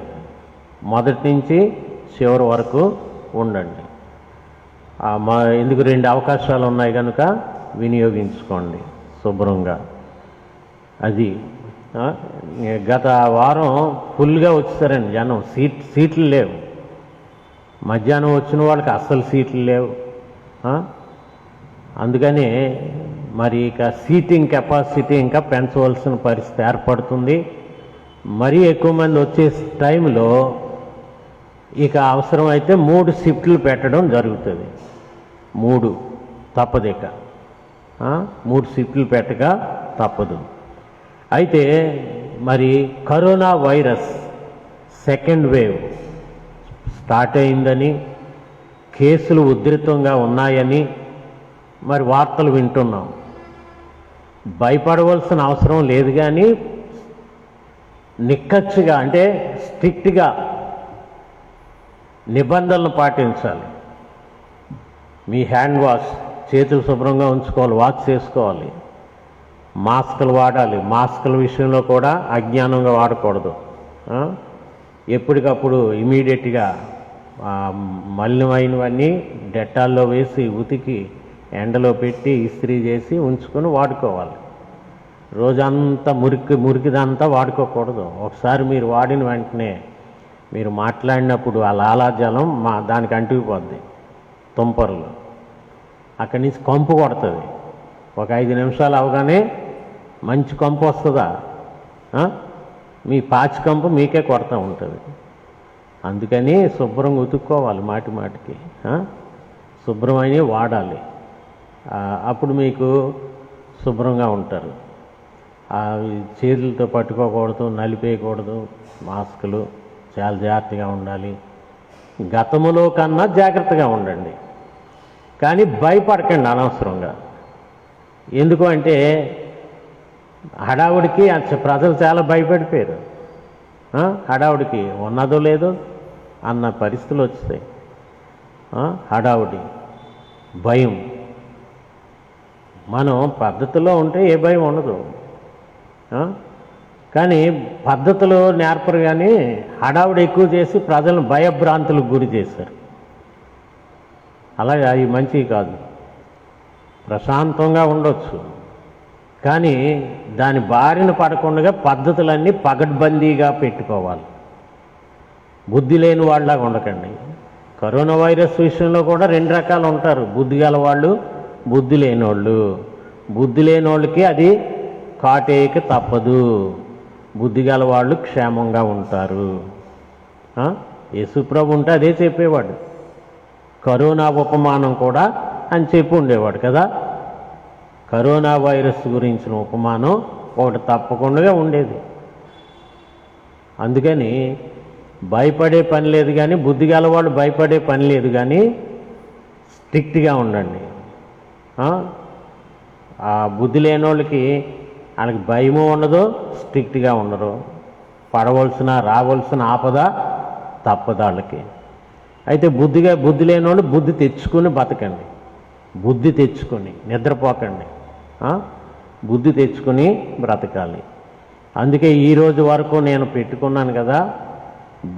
Speaker 1: మొదటి నుంచి చివరి వరకు ఉండండి. ఎందుకు 2 అవకాశాలు ఉన్నాయి కనుక వినియోగించుకోండి శుభ్రంగా. అది గత వారం ఫుల్గా వచ్చేసారండి జనం, సీట్లు లేవు. మధ్యాహ్నం వచ్చిన వాళ్ళకి అస్సలు సీట్లు లేవు. అందుకని మరి ఇక సీటింగ్ కెపాసిటీ ఇంకా పెంచవలసిన పరిస్థితి ఏర్పడుతుంది. మరీ ఎక్కువ మంది వచ్చే టైంలో ఇక అవసరమైతే 3 షిఫ్ట్లు పెట్టడం జరుగుతుంది. 3 తప్పదు, ఇక 3 షిఫ్ట్లు పెట్టక తప్పదు. అయితే మరి corona virus second wave start అయిందని, కేసులు ఉధృతంగా ఉన్నాయని మరి వార్తలు వింటున్నాం. భయపడవలసిన అవసరం లేదు, కానీ నిక్కచ్చిగా అంటే స్ట్రిక్ట్గా నిబంధనలు పాటించాలి. మీ హ్యాండ్ వాష్, చేతులు శుభ్రంగా ఉంచుకోవాలి, వాష్ చేసుకోవాలి, మాస్కులు వాడాలి. మాస్కుల విషయంలో కూడా అజ్ఞానంగా వాడకూడదు. ఎప్పటికప్పుడు ఇమీడియట్గా మలినమైనవన్నీ డెటాల్లో వేసి ఉతికి ఎండలో పెట్టి ఇస్త్రీ చేసి ఉంచుకొని వాడుకోవాలి. రోజంతా మురికిదంతా వాడుకోకూడదు. ఒకసారి మీరు వాడిన వెంటనే మీరు మాట్లాడినప్పుడు ఆ లాలాజలం దానికి అంటుకుపోద్ది, తుంపర్లు, అక్కడి నుంచి కంపు కొడుతుంది. ఒక 5 నిమిషాలు అవగానే మంచి కంపు వస్తుందా, మీ పాచి కంపు మీకే కొడతా ఉంటుంది. అందుకని శుభ్రంగా ఉతుక్కోవాలి, మాటికి శుభ్రమైనవి వాడాలి. అప్పుడు మీకు శుభ్రంగా ఉంటారు. చేతులతో పట్టుకోకూడదు, నలిపేయకూడదు, మాస్కులు చాలా జాగ్రత్తగా ఉండాలి. గతములో కన్నా జాగ్రత్తగా ఉండండి, కానీ భయపడకండి అనవసరంగా. ఎందుకు అంటే హడావుడికి ప్రజలు చాలా భయపడిపోయారు. హడావుడికి ఉన్నదో లేదో అన్న పరిస్థితులు వచ్చాయి. హడావుడి, భయం. మనం పద్ధతిలో ఉంటే ఏ భయం ఉండదు, కానీ పద్ధతులు నేర్పరు, కానీ హడావుడి ఎక్కువ చేసి ప్రజలను భయభ్రాంతులకు గురి చేశారు. అలాగే అవి మంచివి కాదు. ప్రశాంతంగా ఉండొచ్చు, కానీ దాని బారిన పడకుండా పద్ధతులన్నీ పగడ్బందీగా పెట్టుకోవాలి. బుద్ధి లేని వాళ్ళలాగా ఉండకండి. కరోనా వైరస్ విషయంలో కూడా 2 రకాలు ఉంటారు, బుద్ధి గల వాళ్ళు, బుద్ధి లేనోళ్ళు. బుద్ధి లేనోళ్ళకి అది కాటేయక తప్పదు, బుద్ధి గల వాళ్ళు క్షేమంగా ఉంటారు. యేసుప్రభు ఉంటే అదే చెప్పేవాడు. కరోనా ఉపమానం కూడా అని చెప్పి ఉండేవాడు కదా. కరోనా వైరస్ గురించిన ఉపమానం ఒకటి తప్పకుండా ఉండేది. అందుకని భయపడే పని లేదు, కానీ బుద్ధి గలవాళ్ళు భయపడే పని లేదు, కానీ స్ట్రిక్ట్గా ఉండండి. ఆ బుద్ధి లేని వాళ్ళకి వాళ్ళకి భయము ఉండదు, స్ట్రిక్ట్గా ఉండరు. రావలసిన ఆపద తప్పదు వాళ్ళకి. అయితే బుద్ధి లేని వాళ్ళు బుద్ధి తెచ్చుకొని బతకండి. బుద్ధి తెచ్చుకొని నిద్రపోకండి, బుద్ధి తెచ్చుకొని బ్రతకాలి. అందుకే ఈరోజు వరకు నేను పెట్టుకున్నాను కదా,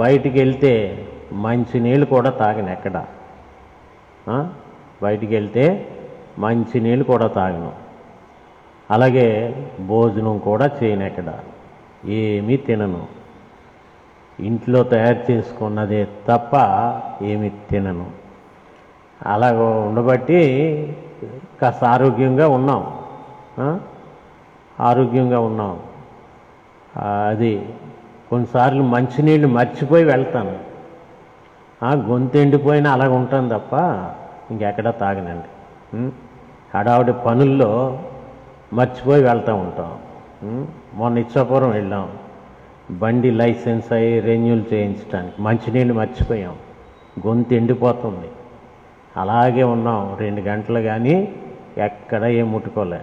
Speaker 1: బయటికి వెళ్తే మంచినీళ్ళు కూడా తాగను. ఎక్కడ బయటికి వెళ్తే మంచినీళ్ళు కూడా తాగను. అలాగే భోజనం కూడా చేయను, ఎక్కడ ఏమీ తినను. ఇంట్లో తయారు చేసుకున్నదే తప్ప ఏమీ తినను. అలాగ ఉండబట్టి కాస్త ఆరోగ్యంగా ఉన్నాం. అది కొన్నిసార్లు మంచినీళ్ళు మర్చిపోయి వెళ్తాను, గొంతు ఎండిపోయినా అలాగ ఉంటాను తప్ప ఇంకెక్కడా తాగనండి. హడావుడి పనుల్లో మర్చిపోయి వెళ్తూ ఉంటాం. మొన్న ఇచ్చాపురం వెళ్ళాం, బండి లైసెన్స్ అయ్యి రెన్యూల్ చేయించడానికి మంచినీళ్ళు మర్చిపోయాం, గొంతు ఎండిపోతుంది. అలాగే ఉన్నాం 2 గంటలు, కానీ ఎక్కడ ఏం ముట్టుకోలే.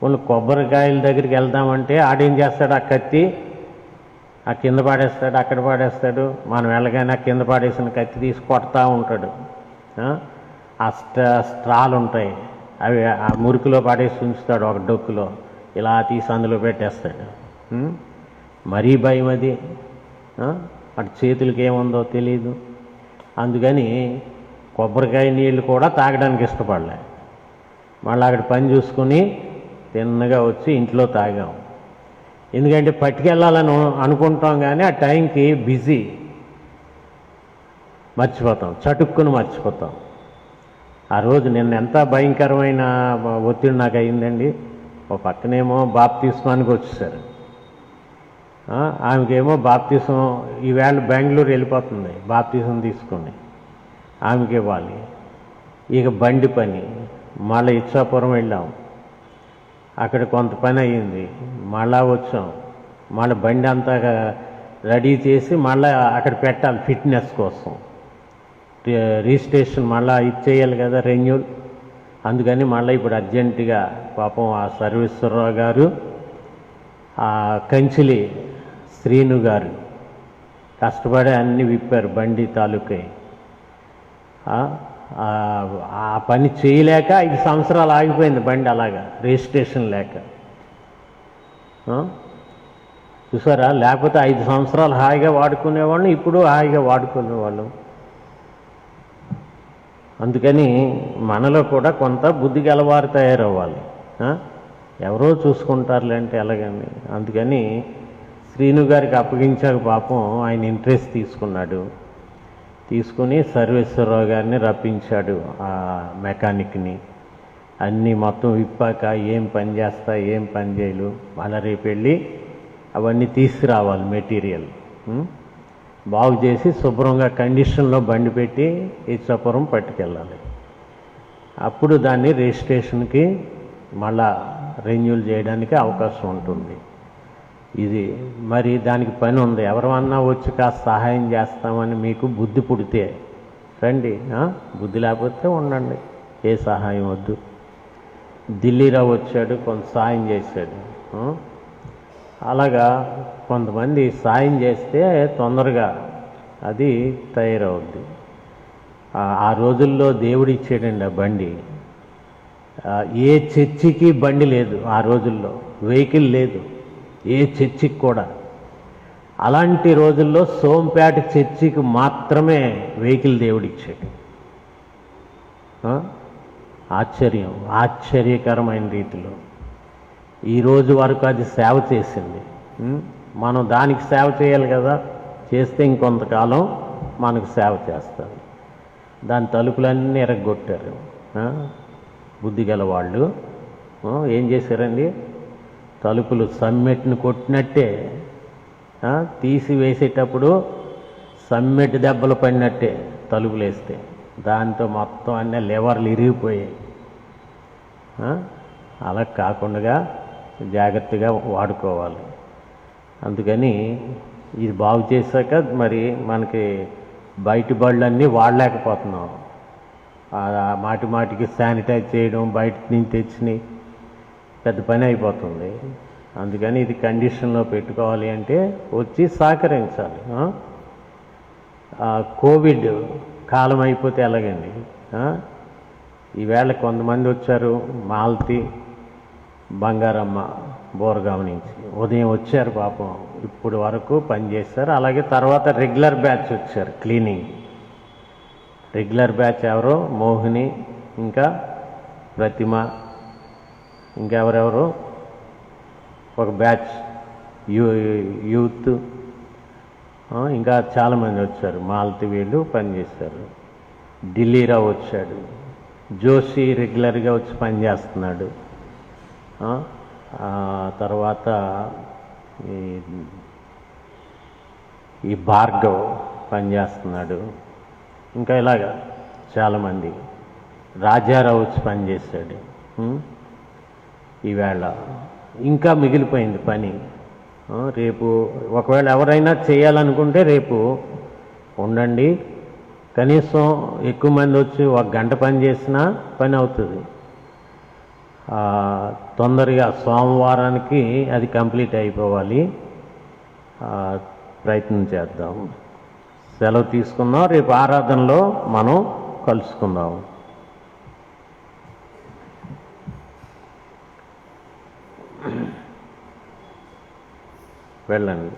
Speaker 1: వాళ్ళు కొబ్బరికాయల దగ్గరికి వెళ్దామంటే ఆడేం చేస్తాడు, ఆ కత్తి ఆ కింద పాడేస్తాడు, అక్కడ పాడేస్తాడు. మనం వెళ్ళగానే ఆ కింద పాడేసిన కత్తి తీసి కొడతా ఉంటాడు. ఆ స్ట్రాలు ఉంటాయి, అవి ఆ మురికిలో పాడేసి ఉంచుతాడు, ఒక డొక్కులో ఇలా తీసి అందులో పెట్టేస్తాడు. మరీ భయం అది. అటు చేతులకి ఏముందో తెలియదు. అందుకని కొబ్బరికాయ నీళ్ళు కూడా తాగడానికి ఇష్టపడలే. మళ్ళీ అక్కడ పని చూసుకుని తిన్నగా వచ్చి ఇంట్లో తాగాం. ఎందుకంటే పట్టుకెళ్ళాలని అనుకుంటాం, కానీ ఆ టైంకి బిజీ, మర్చిపోతాం, చటుక్కుని మర్చిపోతాం. ఆ రోజు నిన్న ఎంత భయంకరమైన ఒత్తిడి నాకు అయిందండి. ఒక పక్కనేమో బాప్తిస్మానికి వచ్చేసారు, ఆమెకేమో బాప్తిసం ఈవేళ బెంగళూరు వెళ్ళిపోతుంది, బాప్తిసం తీసుకుని ఆమెకి ఇవ్వాలి. ఇక బండి పని, మళ్ళీ ఇచ్చాపురం వెళ్ళాం, అక్కడ కొంత పని అయ్యింది, మళ్ళా వచ్చాం. మళ్ళీ బండి అంతా రెడీ చేసి మళ్ళీ అక్కడ పెట్టాలి ఫిట్నెస్ కోసం, రిజిస్ట్రేషన్ మళ్ళీ ఇచ్చేయాలి కదా, రెన్యూల్. అందుకని మళ్ళీ ఇప్పుడు అర్జెంటుగా పాపం ఆ సర్వేశ్వరరావు గారు, ఆ కంచిలి శ్రీను గారు కష్టపడి అన్నీ విప్పారు బండి తాలూకై. ఆ పని చేయలేక 5 సంవత్సరాలు ఆగిపోయింది బండి, అలాగా రిజిస్ట్రేషన్ లేక. చూసారా, లేకపోతే 5 సంవత్సరాలు హాయిగా వాడుకునేవాళ్ళం, ఇప్పుడు హాయిగా వాడుకునేవాళ్ళం. అందుకని మనలో కూడా కొంత బుద్ధి గలవారు తయారవ్వాలి. ఎవరో చూసుకుంటారులే అంటే ఎలాగండి. అందుకని శ్రీను గారికి అప్పగించాక పాపం ఆయన ఇంట్రెస్ట్ తీసుకున్నాడు. తీసుకుని సర్వేశ్వరరావు గారిని రప్పించాడు, ఆ మెకానిక్ని. అన్నీ మొత్తం విప్పాక ఏం పని చేస్తా, ఏం పని చేయలు, మళ్ళీ రేపు వెళ్ళి అవన్నీ తీసుకురావాలి, మెటీరియల్ బాగు చేసి శుభ్రంగా కండిషన్లో బండి పెట్టి ఇచ్చాపురం పట్టుకెళ్ళాలి. అప్పుడు దాన్ని రిజిస్ట్రేషన్కి మళ్ళా రెన్యూల్ చేయడానికి అవకాశం ఉంటుంది. ఇది మరి దానికి పని ఉంది. ఎవరన్నా వచ్చి కాస్త సహాయం చేస్తామని మీకు బుద్ధి పుడితే రండి, బుద్ధి లేకపోతే ఉండండి, ఏ సహాయం వద్దు. ఢిల్లీరావు వచ్చాడు, కొంత సాయం చేశాడు. అలాగా కొంతమంది సాయం చేస్తే తొందరగా అది తయారవుద్ది. ఆ రోజుల్లో దేవుడు ఇచ్చాడండి ఆ బండి. ఏ చర్చికి బండి లేదు ఆ రోజుల్లో, వెహికల్ లేదు ఏ చర్చికి కూడా. అలాంటి రోజుల్లో సోంపేట చర్చికి మాత్రమే వెహికల్ దేవుడు ఇచ్చాడు. ఆశ్చర్యకరమైన రీతిలో ఈరోజు వరకు అది సేవ చేసింది. మనం దానికి సేవ చేయాలి కదా, చేస్తే ఇంకొంతకాలం మనకు సేవ చేస్తారు. దాని తలుపులన్నీ ఎరగొట్టారు బుద్ధి గల వాళ్ళు. ఏం చేశారండి, తలుపులు సమ్మెట్ని కొట్టినట్టే తీసి వేసేటప్పుడు సమ్మెట్ దెబ్బలు పడినట్టే తలుపులు వేస్తే, దాంతో మొత్తం అన్నీ లెవర్లు ఇరిగిపోయాయి. అలా కాకుండా జాగ్రత్తగా వాడుకోవాలి. అందుకని ఇది బాగు చేశాక మరి మనకి బయట బళ్ళన్నీ వాడలేకపోతున్నాం. మాటి మాటికి శానిటైజ్ చేయడం, బయట నుంచి తెచ్చిని పెద్ద పని అయిపోతుంది. అందుకని ఇది కండిషన్లో పెట్టుకోవాలి అంటే వచ్చి సహకరించాలి. కోవిడ్ కాలం అయిపోతే ఎలాగండి, ఈవేళ కొంతమంది వచ్చారు, మాలతి బంగారమ్మ బోరగాం నుంచి ఉదయం వచ్చారు పాపం, ఇప్పుడు వరకు పనిచేస్తారు. అలాగే తర్వాత రెగ్యులర్ బ్యాచ్ వచ్చారు క్లీనింగ్. రెగ్యులర్ బ్యాచ్ ఎవరో మోహిని, ఇంకా ప్రతిమ, ఇంకెవరెవరు ఒక బ్యాచ్ యూత్, ఇంకా చాలామంది వచ్చారు. మాలతి వీళ్ళు పనిచేశారు. ఢిల్లీరావు వచ్చాడు, జోషి రెగ్యులర్గా వచ్చి పనిచేస్తున్నాడు. తర్వాత ఈ భార్గవ్ పనిచేస్తున్నాడు. ఇంకా ఇలాగా చాలామంది. రాజారావు వచ్చి పనిచేశాడు. ఈవేళ ఇంకా మిగిలిపోయింది పని. రేపు ఒకవేళ ఎవరైనా చేయాలనుకుంటే రేపు ఉండండి, కనీసం ఎక్కువ మంది వచ్చి 1 గంట పని చేసినా పని అవుతుంది. తొందరగా సోమవారానికి అది కంప్లీట్ అయిపోవాలి. ప్రయత్నం చేద్దాం. సెలవు తీసుకుందాం. రేపు ఆరాధనలో మనం కలుసుకుందాం. వెళ్ళండి.